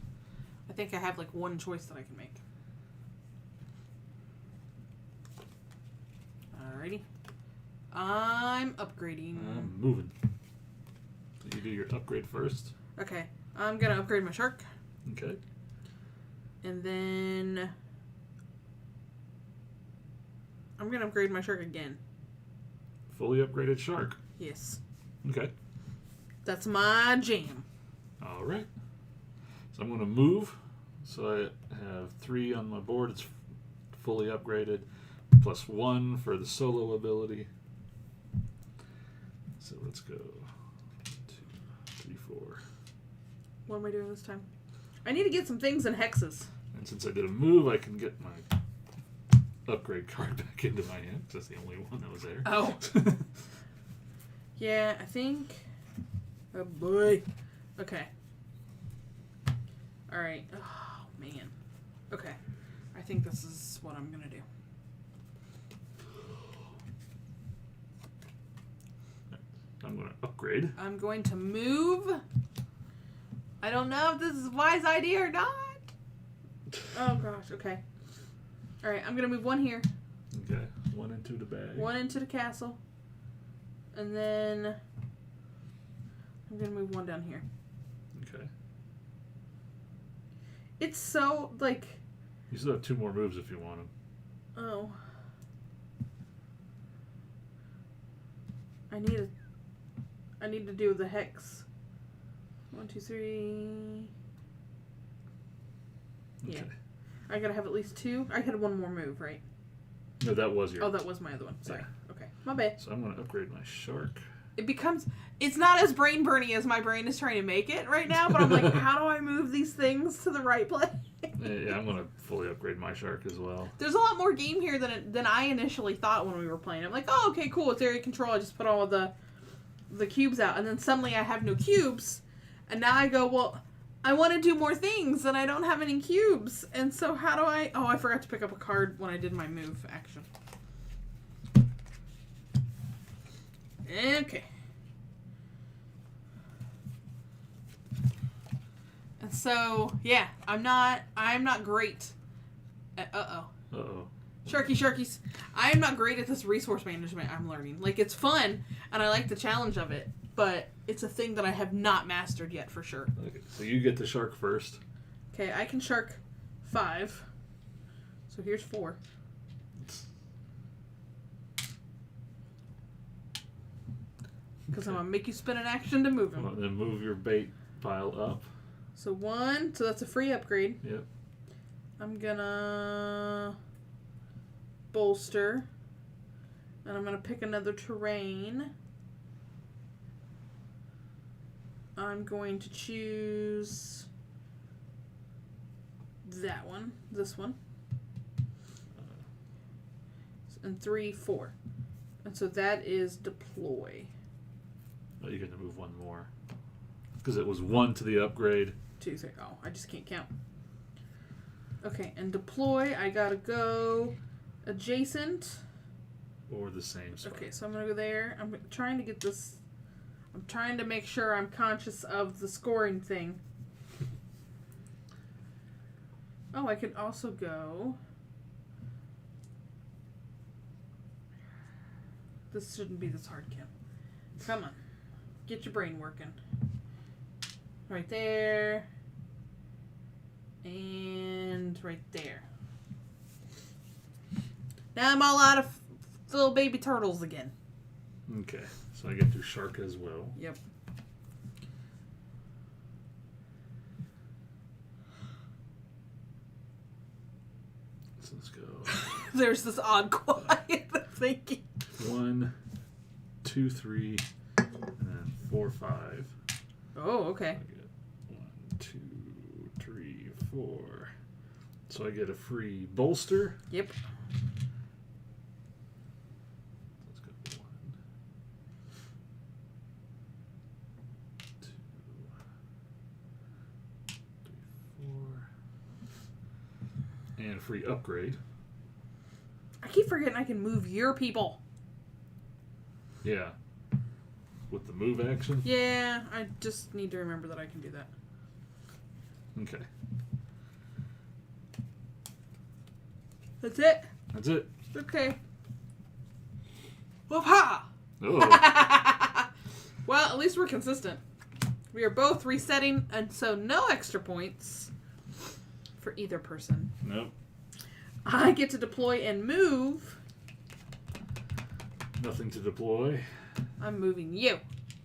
I think I have like 1 choice that I can make. Alrighty. I'm upgrading. I'm moving. So you do your upgrade first. Okay. I'm going to upgrade my shark. Okay. And then I'm going to upgrade my shark again. Fully upgraded shark. Yes. Okay. That's my jam. All right. So I'm going to move. So I have 3 on my board. It's fully upgraded. Plus 1 for the solo ability. So let's go 2, 2, 3, 4. What am I doing this time? I need to get some things in hexes. And since I did a move, I can get my upgrade card back into my hand. That's the only one that was there. Oh. Yeah, I think... Oh, boy. Okay. Alright. Oh, man. Okay. I think this is what I'm going to do. I'm going to upgrade. I'm going to move. I don't know if this is a wise idea or not. Oh, gosh. Okay. Alright, I'm going to move one here. Okay. One into the bag. One into the castle. And then I'm going to move one down here. Okay. It's so, like... You still have 2 more moves if you want them. Oh. I need to do the hex. 1, 2, 3. Okay. Yeah. I gotta have at least 2. I had one more move, right? No, that was your... Oh, that was my other one. Sorry. Yeah. Okay. My bad. So I'm going to upgrade my shark. It's not as brain burny as my brain is trying to make it right now, but I'm like, how do I move these things to the right place? Yeah, I'm going to fully upgrade my shark as well. There's a lot more game here than I initially thought when we were playing. I'm like, oh, okay, cool. It's area control. I just put all of the cubes out. And then suddenly I have no cubes. And now I go, well, I want to do more things and I don't have any cubes. And so how do I... Oh, I forgot to pick up a card when I did my move action. Okay. And so, yeah, I'm not great at, Uh-oh. Sharkies. I'm not great at this resource management I'm learning. Like, it's fun, and I like the challenge of it, but it's a thing that I have not mastered yet, for sure. Okay, so you get the shark first. Okay, I can shark 5. So here's 4. Because I'm going to make you spin an action to move him. Well, then move your bait pile up. So 1, so that's a free upgrade. Yep. I'm gonna bolster. And I'm gonna pick another terrain. I'm going to choose that one. This one. And 3, 4. And so that is deploy. Oh, you're going to move one more. Because it was 1 to the upgrade. 2, 3. Oh, I just can't count. Okay, and deploy, I gotta go adjacent. Or the same spot. Okay, so I'm gonna go there. I'm trying to get this... I'm trying to make sure I'm conscious of the scoring thing. Oh, I could also go... This shouldn't be this hard, Kim. Come on. Get your brain working. Right there. And right there. Now I'm all out of little baby turtles again. Okay, so I get to shark as well. Yep. So let's go. There's this odd quiet thinking. 1, 2, 3, and then 4, 5. Oh, okay. I get 1, 2, 3, 4. So I get a free bolster. Yep. Let's go 1, 2, 3, 4. And a free upgrade. I keep forgetting I can move your people. Yeah. With the move action? Yeah, I just need to remember that I can do that. Okay. That's it? That's it. Okay. Whoop-ha! Oh. Well, at least we're consistent. We are both resetting, and so no extra points for either person. Nope. I get to deploy and move. Nothing to deploy. I'm moving you.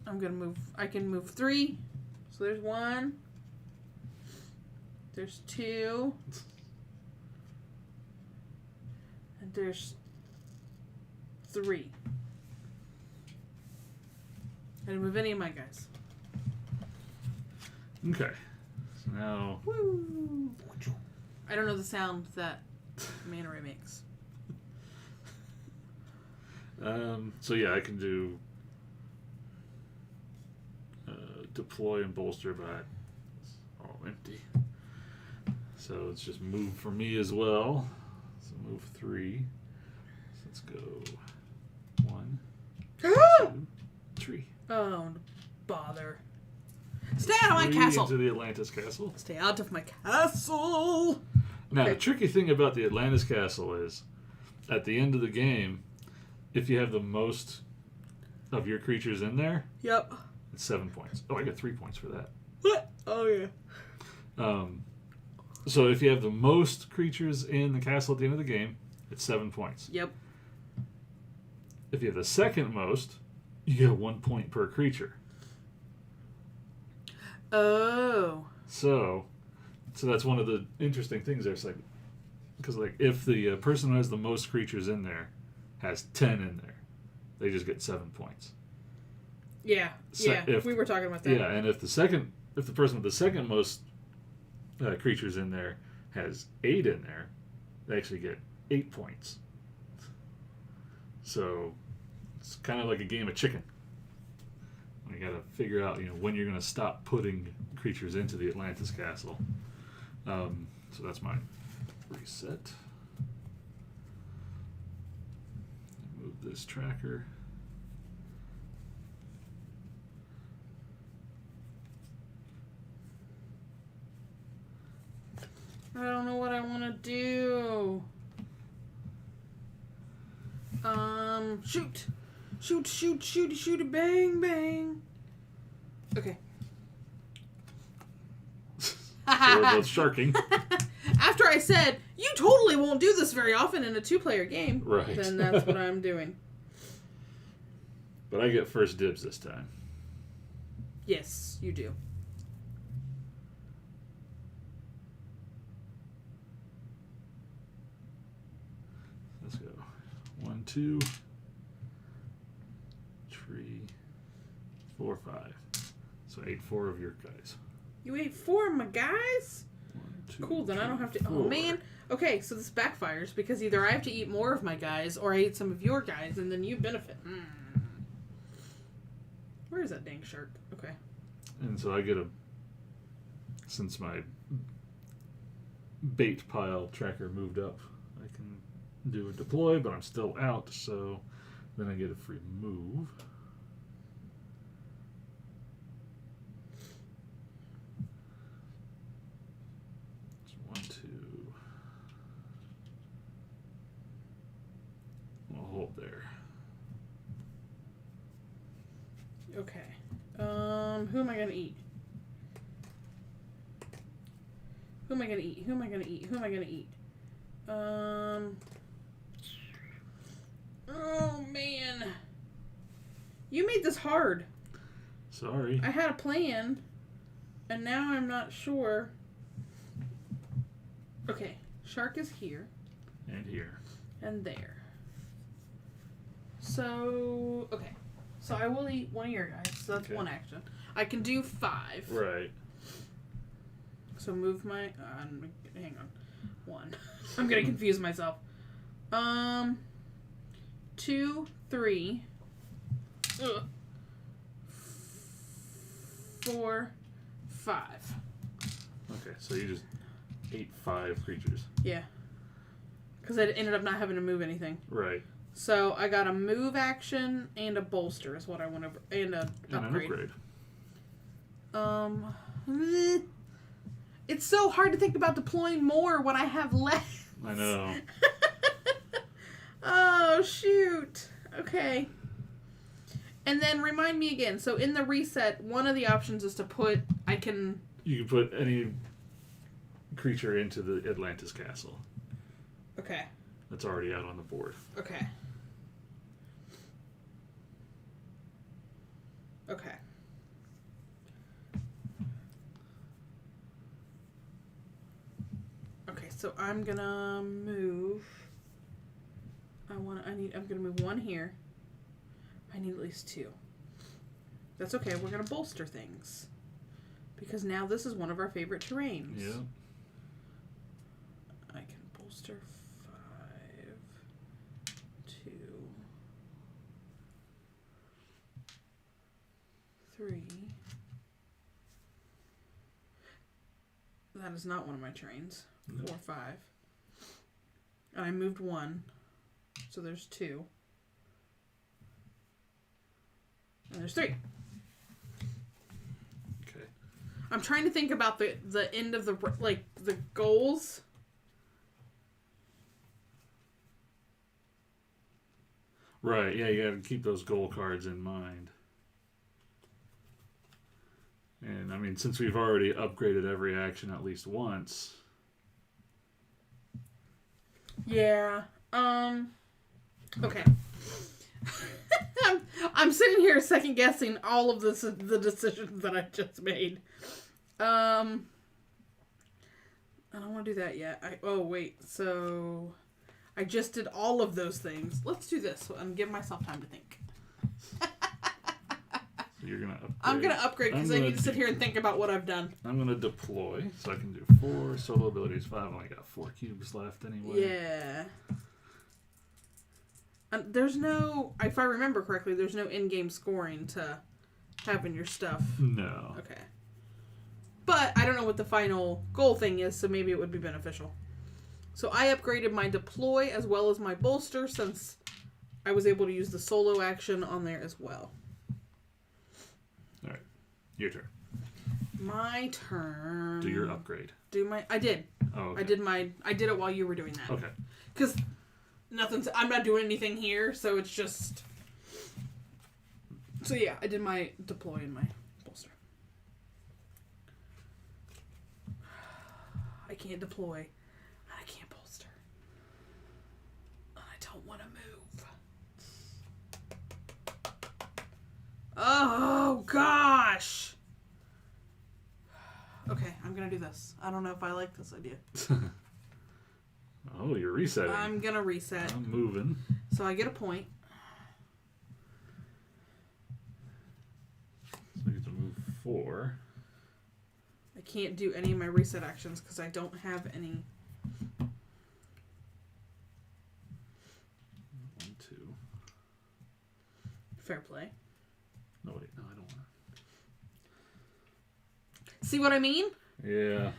I'm gonna move. I can move 3. So there's 1. There's 2. And there's 3. I didn't move any of my guys. Okay. So now... Woo! I don't know the sound that Manta Ray makes. So yeah, I can do deploy and bolster, but it's all empty. So it's just move for me as well. So move 3. So let's go 1, 2, 3. Oh, bother. Stay out of my 3 castle! into the Atlantis castle. Stay out of my castle! Now, Okay. the tricky thing about the Atlantis castle is, at the end of the game, if you have the most of your creatures in there, Yep. it's 7 points. Oh, I got 3 points for that. What? Oh, yeah. So if you have the most creatures in the castle at the end of the game, it's 7 points. Yep. If you have the second most, you get 1 point per creature. Oh. So that's one of the interesting things there. It's like, because like if the person who has the most creatures in there has 10 in there, they just get 7 points. Yeah. So yeah. We were talking about that. Yeah, and if the person with the second most creatures in there has 8 in there, they actually get 8 points. So it's kind of like a game of chicken. You got to figure out, when you're going to stop putting creatures into the Atlantis castle. So that's my reset. Move this tracker. I don't know what I want to do. Shoot. Shoot, bang, bang. Okay. So we're both sharking. After I said, you totally won't do this very often in a 2-player game. Right. Then that's what I'm doing. But I get first dibs this time. Yes, you do. Let's go. 1, 2, 3, 4, 5. So I ate 4 of your guys. You ate 4 of my guys? 1, 2, Cool, then I don't 3, have to... 4. Oh, man. Okay, so this backfires because either I have to eat more of my guys or I eat some of your guys and then you benefit. Where is that dang shark? Okay. And so I get since my bait pile tracker moved up, I can do a deploy, but I'm still out, so then I get a free move. It's 1, 2. I'll hold there. Okay. Who am I gonna eat? Who am I gonna eat? Who am I gonna eat? Who am I gonna eat? Oh, man. You made this hard. Sorry. I had a plan, and now I'm not sure. Okay. Shark is here. And here. And there. So, okay. So I will eat one of your guys. So that's Okay. one action. I can do 5. Right. So move my... hang on. 1. I'm gonna confuse myself. 2, 3. 4, 5. Okay, so you just ate 5 creatures. Yeah. Because I ended up not having to move anything. Right. So I got a move action and a bolster is what I want to... And an upgrade. It's so hard to think about deploying more when I have less. I know. Oh, shoot. Okay. And then remind me again. So in the reset, one of the options is to put... You can put any creature into the Atlantis castle. Okay. That's already out on the board. Okay. Okay. Okay, so I'm gonna move. I'm gonna move 1 here. I need at least 2. That's okay, we're gonna bolster things. Because now this is one of our favorite terrains. Yeah. I can bolster 5, 2, 3. That is not one of my terrains. 4, 5. And I moved 1. So there's 2. And there's 3. Okay. I'm trying to think about the end of the goals. Right, yeah, you gotta keep those goal cards in mind. And, I mean, since we've already upgraded every action at least once... Yeah, okay. I'm sitting here second guessing all of the decisions that I just made. I don't want to do that yet. Oh, wait, so... I just did all of those things. Let's do this and give myself time to think. So you're going to upgrade. I'm going to upgrade because I need to sit here and think about what I've done. I'm going to deploy, so I can do 4 solo abilities, 5. I only got 4 cubes left anyway. Yeah. There's no... If I remember correctly, there's no in-game scoring to have in your stuff. No. Okay. But I don't know what the final goal thing is, so maybe it would be beneficial. So I upgraded my deploy as well as my bolster since I was able to use the solo action on there as well. Alright. Your turn. My turn. Do your upgrade. I did. Oh, okay. I did it while you were doing that. Okay. Because I'm not doing anything here, so it's just... So yeah, I did my deploy and my bolster. I can't deploy. I can't bolster. I don't want to move. Oh, gosh! Okay, I'm gonna do this. I don't know if I like this idea. Oh, you're resetting. I'm gonna reset. I'm moving. So I get a point. So you get to move 4. I can't do any of my reset actions because I don't have any. 1, 2. Fair play. No, wait. No, I don't want to. See what I mean? Yeah.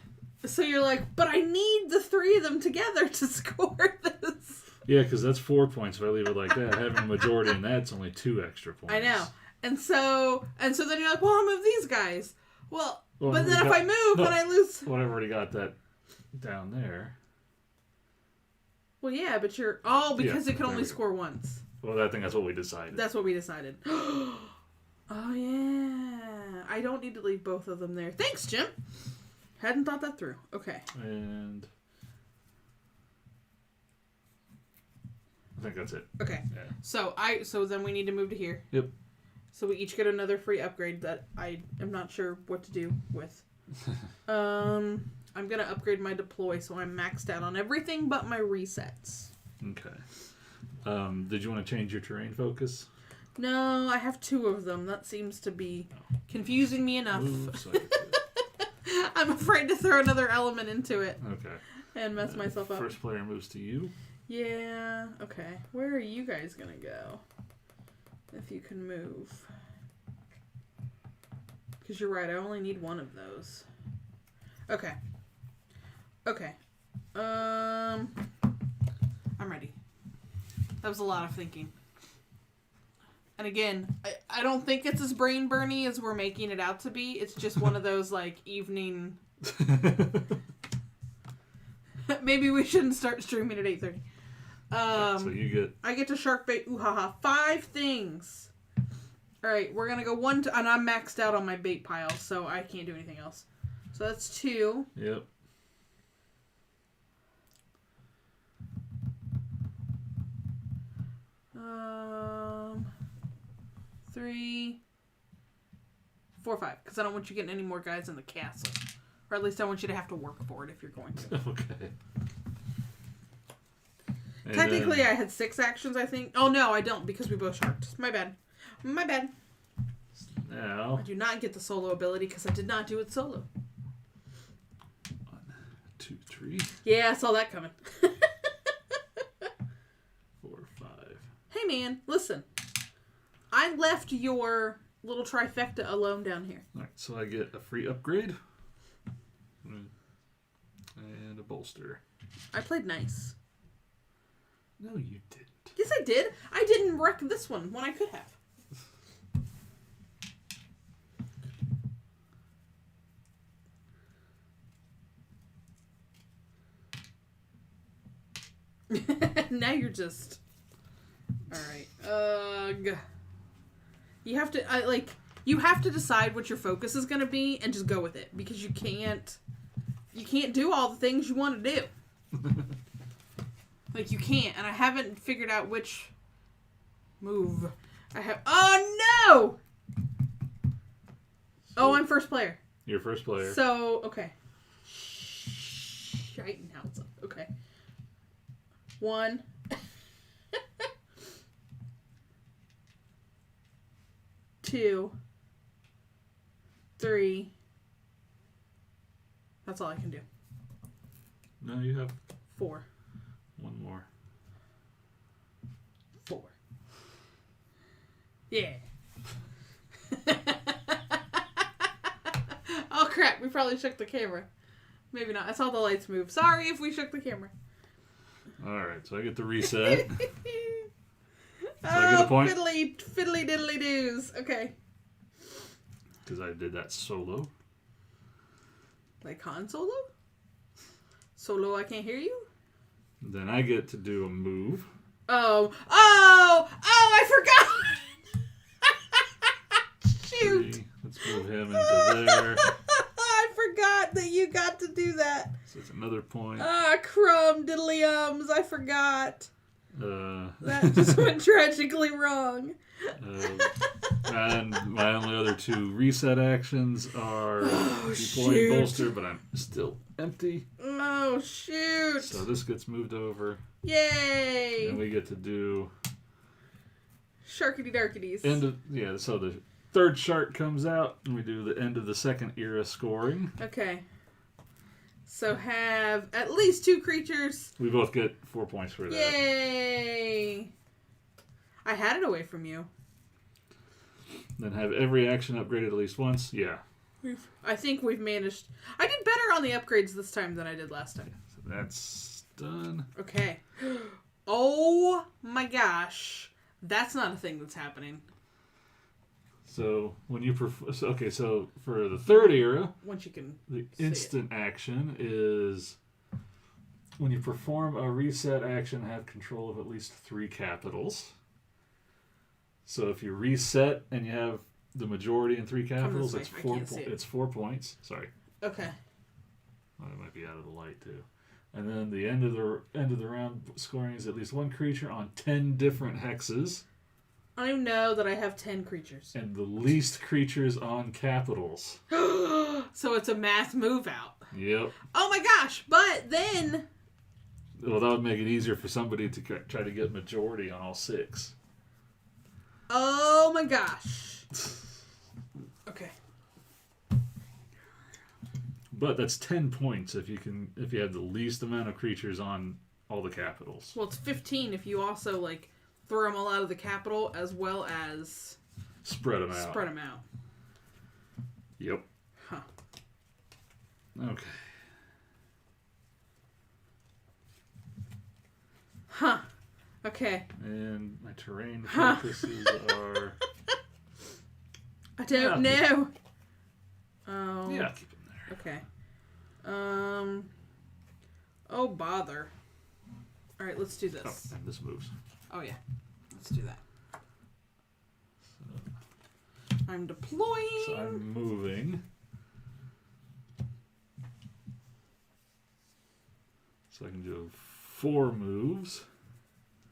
So you're like, but I need the 3 of them together to score this. Yeah, because that's 4 points if I leave it like that. Having a majority in that's only 2 extra points. I know. And so then you're like, well, I'll move these guys. Well but then if I move, then I lose. Well, I've already got that down there. Well, yeah, but you're... Oh, because it can only go. score once. Well, I think that's what we decided. That's what we decided. Oh, yeah. I don't need to leave both of them there. Thanks, Jim. Hadn't thought that through. Okay. And... I think that's it. Okay. Yeah. So then we need to move to here. Yep. So we each get another free upgrade that I am not sure what to do with. I'm going to upgrade my deploy so I'm maxed out on everything but my resets. Okay. Did you want to change your terrain focus? No, I have 2 of them. That seems to be confusing me enough. Move, so I'm afraid to throw another element into it. okay. And mess myself up. First player moves to you. Yeah, okay. Where are you guys going to go? If you can move. Because you're right, I only need 1 of those. Okay. Okay. I'm ready. That was a lot of thinking. And again, I don't think it's as brain burny as we're making it out to be. It's just one of those, like, evening... Maybe we shouldn't start streaming at 8:30. So you get... I get to shark bait. Ooh ha ha. 5 things. Alright, we're gonna go 1 and I'm maxed out on my bait pile, so I can't do anything else. So that's 2. Yep. Um, 3, 4, 5. Because I don't want you getting any more guys in the castle. Or at least I want you to have to work for it if you're going to. Okay. And Technically, I had 6 actions, I think. Oh, no, I don't, because we both sharked. My bad. My bad. Now. I do not get the solo ability because I did not do it solo. 1, 2, 3. Yeah, I saw that coming. 4, 5. Hey man, listen. I left your little trifecta alone down here. Alright, so I get a free upgrade. And a bolster. I played nice. No, you didn't. Yes, I did. I didn't wreck this one when I could have. Now you're just... Alright. You have to... you have to decide what your focus is going to be and just go with it. Because you can't do all the things you want to do. Like, you can't. And I haven't figured out which move I have... Oh, no! Oh, I'm first player. You're first player. So, okay. Shite, now it's up. Okay. 1. 2. 3. That's all I can do. No, you have 4. one more. 4. Yeah. Oh crap, we probably shook the camera. Maybe not. I saw the lights move. Sorry if we shook the camera. Alright, so I get the reset. I get a point? Fiddly diddly doos. Okay. Because I did that solo. Like Han Solo? Solo, I can't hear you? Then I get to do a move. Oh, I forgot! Shoot! 3. Let's move him into there. I forgot that you got to do that. So it's another point. Crumb diddly-ums, I forgot. That just went tragically wrong. And my only other 2 reset actions are deploying bolster, but I'm still empty. Oh, shoot. So this gets moved over. Yay. And we get to do... Sharkity darkities. So the third shark comes out, and we do the end of the second era scoring. Okay. So have at least 2 creatures. We both get 4 points for that. Yay! I had it away from you. Then have every action upgraded at least once. Yeah. I think we've managed. I did better on the upgrades this time than I did last time. So that's done. Okay. Oh my gosh. That's not a thing that's happening. So when you so for the third era, Once you can the instant action is when you perform a reset action, have control of at least 3 capitals. So if you reset and you have the majority in 3 capitals, it's 4 it's 4 points. Sorry. Okay. Well, it might be out of the light too. And then the end of the round scoring is at least 1 creature on 10 different hexes. I know that I have 10 creatures. And the least creatures on capitals. So it's a mass move out. Yep. Oh my gosh, but then... Well, that would make it easier for somebody to try to get majority on all 6. Oh my gosh. Okay. But that's 10 points if you have the least amount of creatures on all the capitals. Well, it's 15 if you also, throw them all out of the capital as well as... Spread them out. Spread them out. Yep. Huh. Okay. Huh. Okay. And my terrain focuses are... I don't know. Oh. Yeah, keep them there. Okay. Oh, bother. Alright, let's do this. Oh, and this moves. Oh, yeah. Let's do that. I'm deploying. So I'm moving. So I can do 4 moves.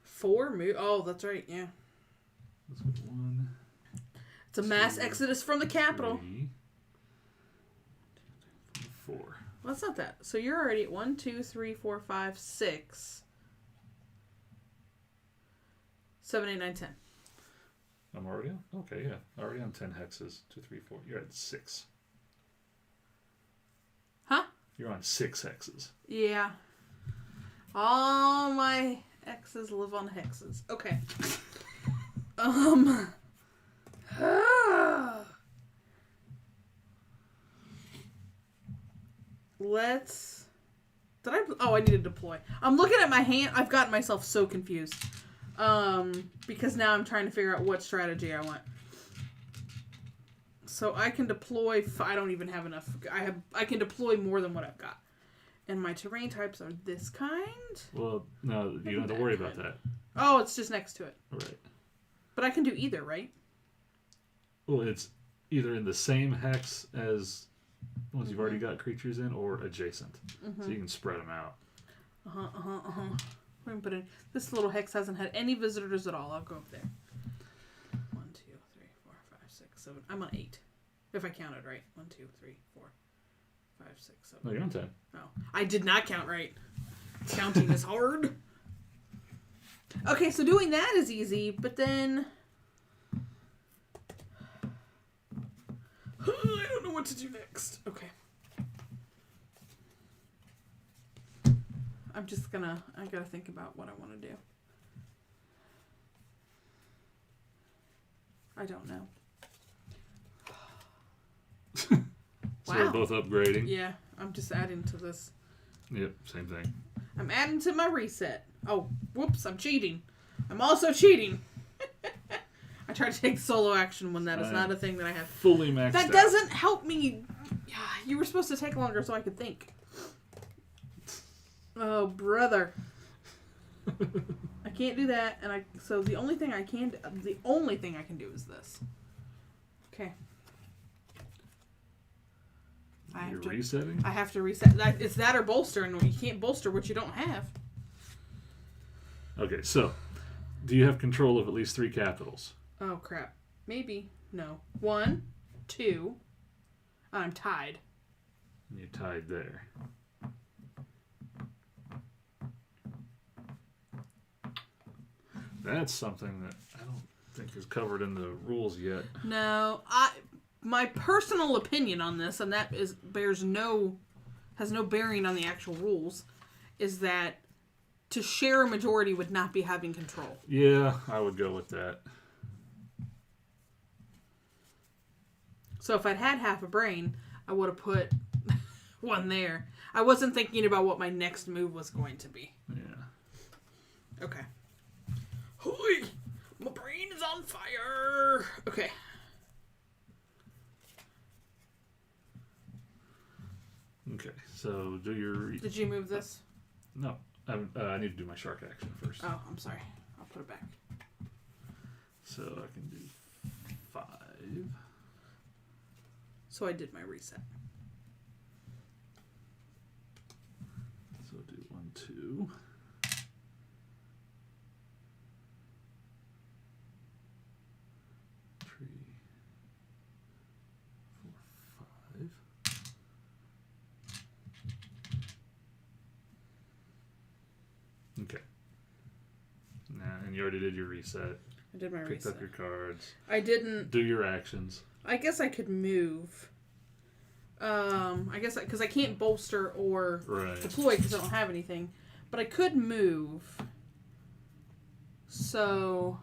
4 moves? Oh, that's right, yeah. Let's go 1. It's a mass exodus from the capital. 3, 4. Well, that's not that. So you're already at 1, 2, 3, 4, 5, 6, 7, 8, 9, 10. I'm already on? Okay, yeah. Already on 10 hexes. 2, 3, 4. You're at 6. Huh? You're on 6 hexes. Yeah. All my exes live on hexes. Okay. Let's... I need to deploy. I'm looking at my hand. I've gotten myself so confused. Because now I'm trying to figure out what strategy I want. So I can deploy... I don't even have enough. I can deploy more than what I've got. And my terrain types are this kind? Well, no, you don't have to worry about that. Oh, it's just next to it. Right. But I can do either, right? Well, it's either in the same hex as ones you've already got creatures in, or adjacent. So you can spread them out. We're gonna put in... This little hex hasn't had any visitors at all. I'll go up there. 1, 2, 3, 4, 5, 6, 7. I'm on 8. If I counted right. 1, 2, 3, 4, 5, 6, 7. No, you're on 10. Oh, I did not count right. Counting is hard. Okay, so doing that is easy, but then... I don't know what to do next. Okay. I gotta think about what I want to do. I don't know. So Wow. we're both upgrading. Yeah, I'm just adding to this. Yep, same thing. I'm adding to my reset. Oh, whoops, I'm cheating. I'm also cheating. I tried to take solo action when that is not a thing that I have. Fully maxed out. That doesn't help me. You were supposed to take longer so I could think. Oh, brother. I can't do that, and so the only thing I can do is this. Okay. You're resetting? I have to reset. It's that or bolster, and you can't bolster what you don't have. Okay, so do you have control of at least 3 capitals? Oh, crap. Maybe. No. 1, 2. I'm tied. And you're tied there. That's something that I don't think is covered in the rules yet. No, my personal opinion on this, and that has no bearing on the actual rules, is that to share a majority would not be having control. Yeah, I would go with that. So if I'd had half a brain, I would have put one there. I wasn't thinking about what my next move was going to be. Yeah. Okay. Hoi! My brain is on fire! Okay. Okay, so do your... Did you move this? No, I need to do my shark action first. Oh, I'm sorry. I'll put it back. So I can do 5. So I did my reset. So do 1, 2. 3, 4, 5. Okay. Now, and you already did your reset. I did my Picked reset. up your cards. I didn't... Do your actions. I guess I could move. I guess because I can't bolster or deploy because I don't have anything. But I could move. So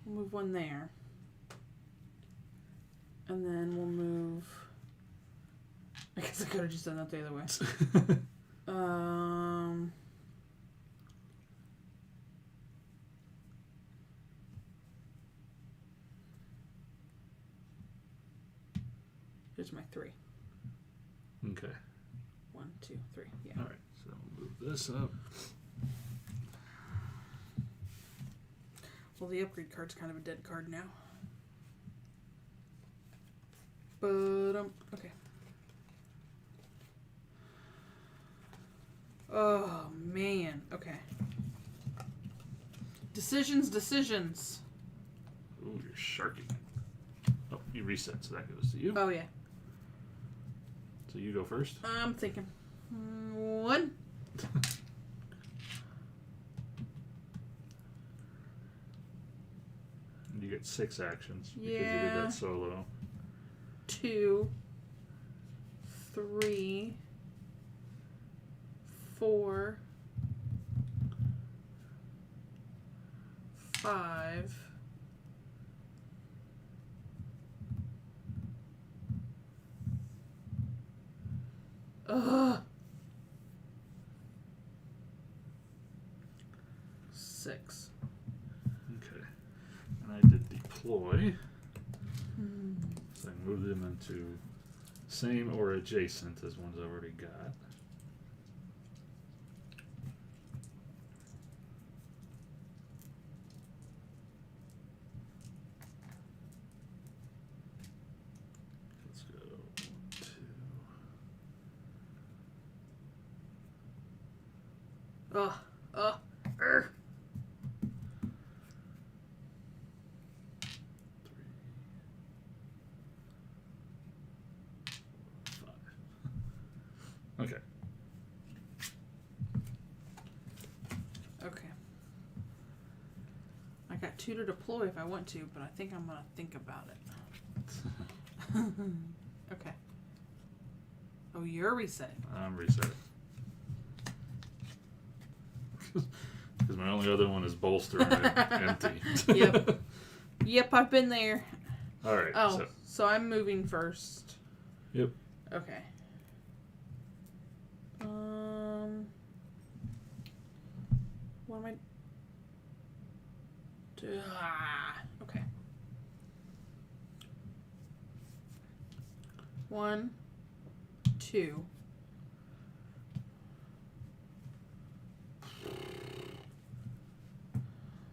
we'll move one there. And then we'll move... I guess I could have just done that the other way. Here's my 3. Okay. 1, 2, 3. Yeah. All right. So we'll move this up. Well, the upgrade card's kind of a dead card now. But, okay. Oh, man. Okay. Decisions. Ooh, you're sharking. Oh, you reset, so that goes to you. Oh, yeah. So you go first. I'm thinking. 1. You get 6 actions because you did Yeah. that solo. 2, 3, 4, 5. Ugh. 6. Okay. And I did deploy. So I moved them into same or adjacent as ones I've already got. Let's go 1, 2. Ugh. Ugh. 5. Okay. Okay. I got 2 to deploy if I want to, but I think I'm going to think about it. Okay. Oh, you're resetting. I'm resetting. Because my only other one is bolster and empty. Yep. Yep, I've been there. All right. Oh, so I'm moving first. Yep. Okay. What am I? Okay. 1, 2.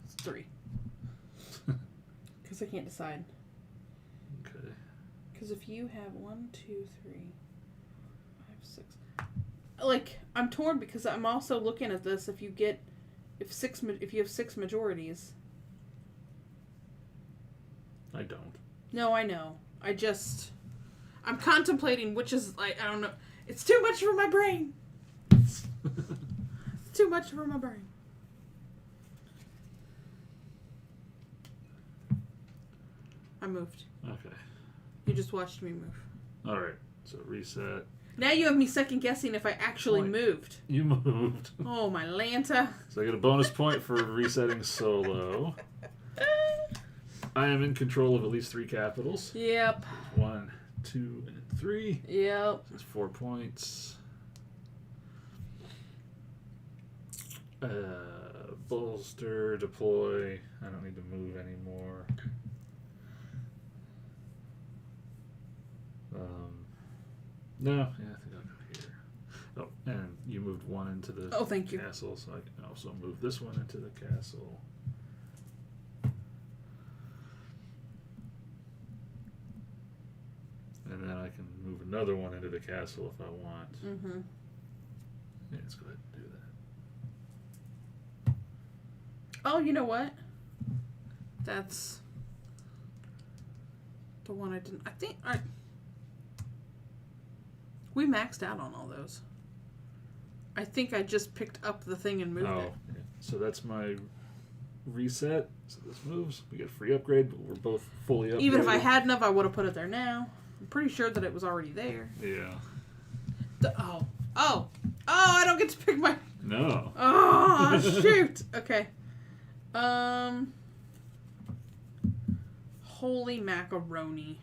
It's 3. Because I can't decide. Okay. Because if you have 1, 2, 3, 5, 6, like I'm torn because I'm also looking at this. If you have 6 majorities. I don't. No, I know. I'm contemplating which is like I don't know. It's too much for my brain. It's too much for my brain. I moved. Okay. You just watched me move. All right. So reset. Now you have me second guessing if I actually moved. You moved. Oh, my Lanta. So I get a bonus point for resetting solo. I am in control of at least 3 capitals. Yep. 1, 2, and 3. Yep. That's 4 points. Bolster, deploy. I don't need to move anymore. No, yeah, I think I'll go here. Oh, and you moved 1 into the thank you. castle, so I can also move this one into the castle. And then I can move another one into the castle if I want. Mm-hmm. Yeah, let's go ahead and do that. Oh, you know what? That's the one I didn't. I think we maxed out on all those. I think I just picked up the thing and moved it. Yeah. So that's my reset. So this moves. We get a free upgrade, but we're both fully upgraded. Even if I hadn't of, I would have put it there now. I'm pretty sure that it was already there. Yeah. Oh, I don't get to pick my... No. Oh, shoot. Okay. Holy macaroni.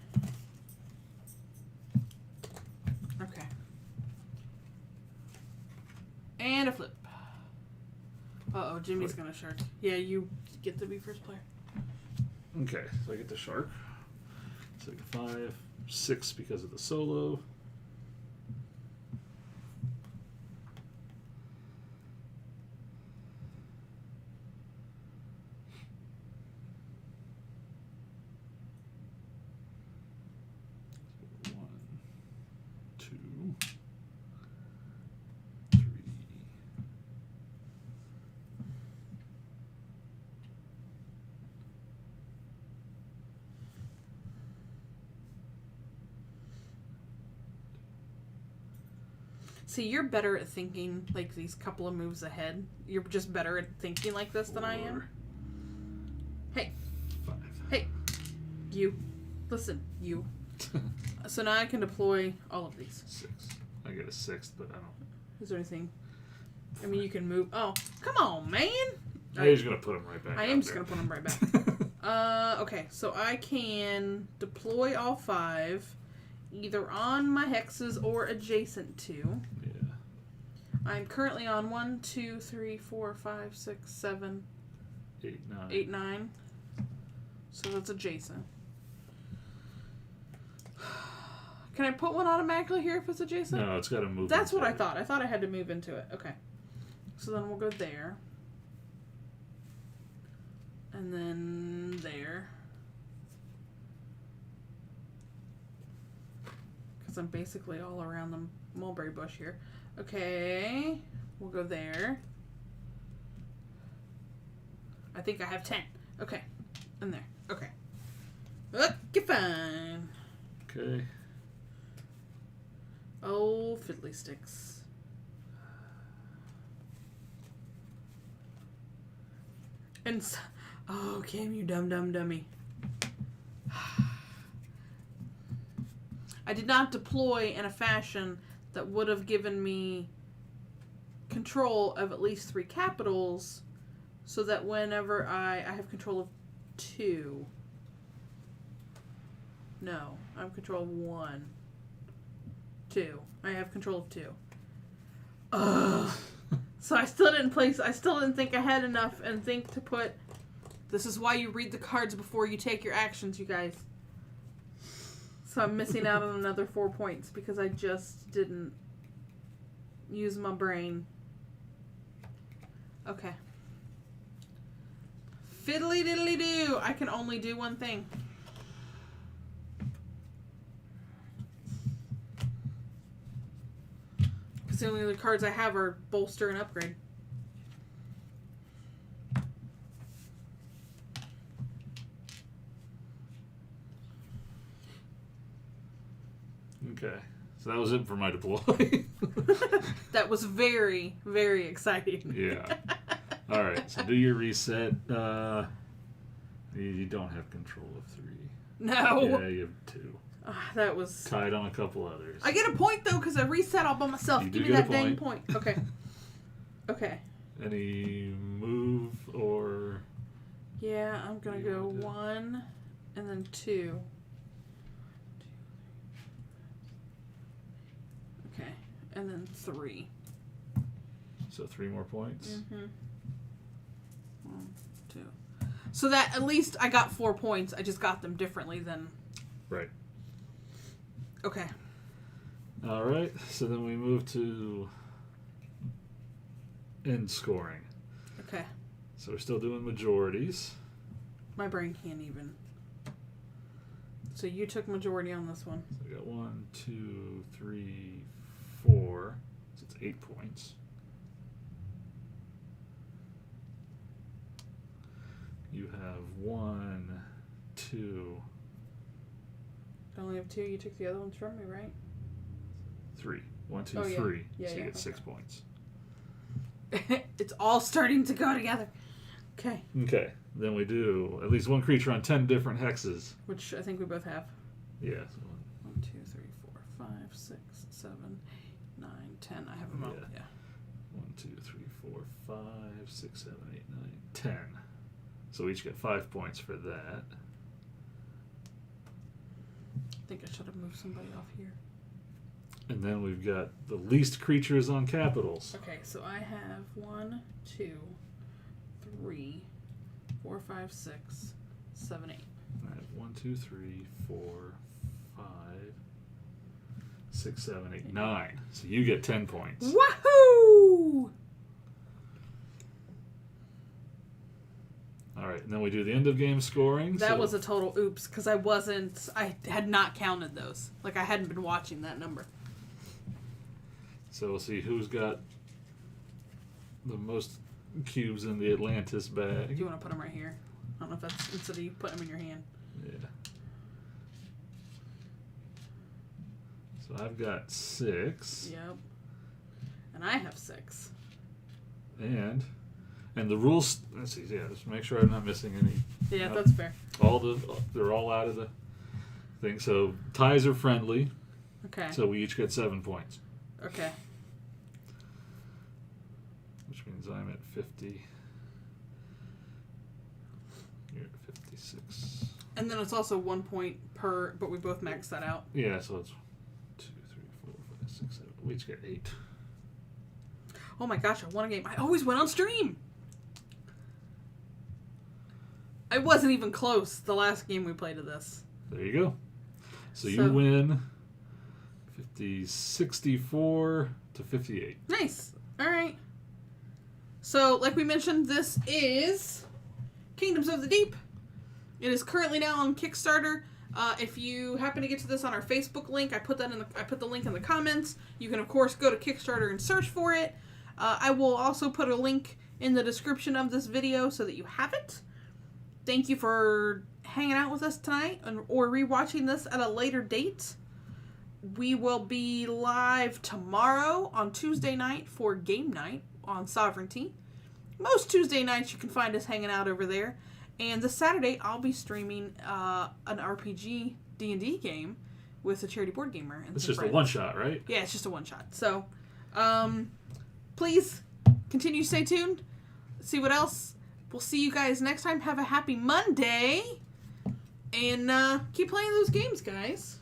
Okay. And a flip. Uh-oh, Jimmy's gonna shark. Yeah, you get to be first player. Okay, so I get the shark. So I get 5, 6 because of the solo. See, you're better at thinking like these couple of moves ahead. You're just better at thinking like this than I am. Hey. 5. Hey. You. Listen, you. So now I can deploy all of these. 6. I get a 6th, but I don't. Is there anything? I mean, you can move. Oh, come on, man. You're just going to put them right back. I am just going to put them right back. Okay, so I can deploy all 5 either on my hexes or adjacent to. Yeah. I'm currently on 1, 2, 3, 4, 5, 6, 7, 8, 9. 8, 9. So that's adjacent. Can I put one automatically here if it's adjacent? No, it's got to move. That's what I thought. I thought I had to move into it. Okay. So then we'll go there. And then there. Because I'm basically all around the mulberry bush here. Okay. We'll go there. I think I have 10. Okay. And there. Okay. Okay, fine. Okay. Oh, fiddly sticks. And oh, Cam, you dumb dummy. I did not deploy in a fashion that would have given me control of at least 3 capitals, so that whenever I have control of 2. No, I have control of 1. 2. I have control of 2. Ugh. So I still didn't think ahead enough and think to put. This is why you read the cards before you take your actions, you guys. So I'm missing out on another 4 points because I just didn't use my brain. Okay. Fiddly diddly do. I can only do one thing. The only other cards I have are bolster and upgrade. Okay. So that was it for my deploy. That was very, very exciting. Yeah. All right. So do your reset. You don't have control of 3. No. Yeah, you have 2. That was Tied on a couple others. I get a point though because I reset all by myself. You Give do me get that a dang point. point. Okay. Okay. Any move or? Yeah, I'm gonna You go wanna do- 1 and then 2. Okay, and then 3. So 3 more points. Mm-hmm. 1, 2. So that at least I got 4 points. I just got them differently than. Right. Okay. All right. So then we move to end scoring. Okay. So we're still doing majorities. My brain can't even. So you took majority on this one. So we got 1, 2, 3, 4. So it's 8 points. You have 1, 2, I only have 2. You took the other ones from me, right? 3. 1, 2, Oh, yeah. 3. Yeah, so you yeah, get 6 okay. points. It's all starting to go together. Okay. Okay. Then we do at least one creature on 10 different hexes. Which I think we both have. Yeah. 1, 2, 3, 4, 5, 6, 7, 8, 9, 10. I have them all. Yeah. Yeah. 1, 2, 3, 4, 5, 6, 7, 8, 9, 10. So we each get 5 points for that. I think I should have moved somebody off here. And then we've got the least creatures on capitals. Okay, so I have 1, 2, 3, 4, 5, 6, 7, 8. I have 1, 2, 3, 4, 5, 6, 7, 8, 9. So you get 10 points. Wahoo! All right, and then we do the end of game scoring. That was a total oops because I had not counted those. Like I hadn't been watching that number. So we'll see who's got the most cubes in the Atlantis bag. Do you want to put them right here? I don't know if that's instead of you putting them in your hand. Yeah. So I've got 6. Yep. And I have 6. And And the rules, let's see, yeah, just make sure I'm not missing any. Yeah, Nope. that's fair. They're all out of the thing. So ties are friendly. Okay. So we each get 7 points. Okay. Which means I'm at 50. You're at 56. And then it's also 1 point per, but we both max that out. Yeah, so it's 2, 3, 4, 5, 6, 7. We each get 8. Oh my gosh, I won a game. I always went on stream. I wasn't even close the last game we played of this. There you go. So you win 64 to 58. Nice. All right. So, like we mentioned, this is Kingdoms of the Deep. It is currently now on Kickstarter. If you happen to get to this on our Facebook link, I put the link in the comments. You can of course go to Kickstarter and search for it. I will also put a link in the description of this video so that you have it. Thank you for hanging out with us tonight or rewatching this at a later date. We will be live tomorrow on Tuesday night for game night on Sovereignty. Most Tuesday nights you can find us hanging out over there. And this Saturday I'll be streaming an RPG D&D game with a charity board gamer. And it's some just friends. a one-shot, right? Yeah, it's just a one-shot. So, please continue to stay tuned. See what else. We'll see you guys next time. Have a happy Monday. And keep playing those games, guys.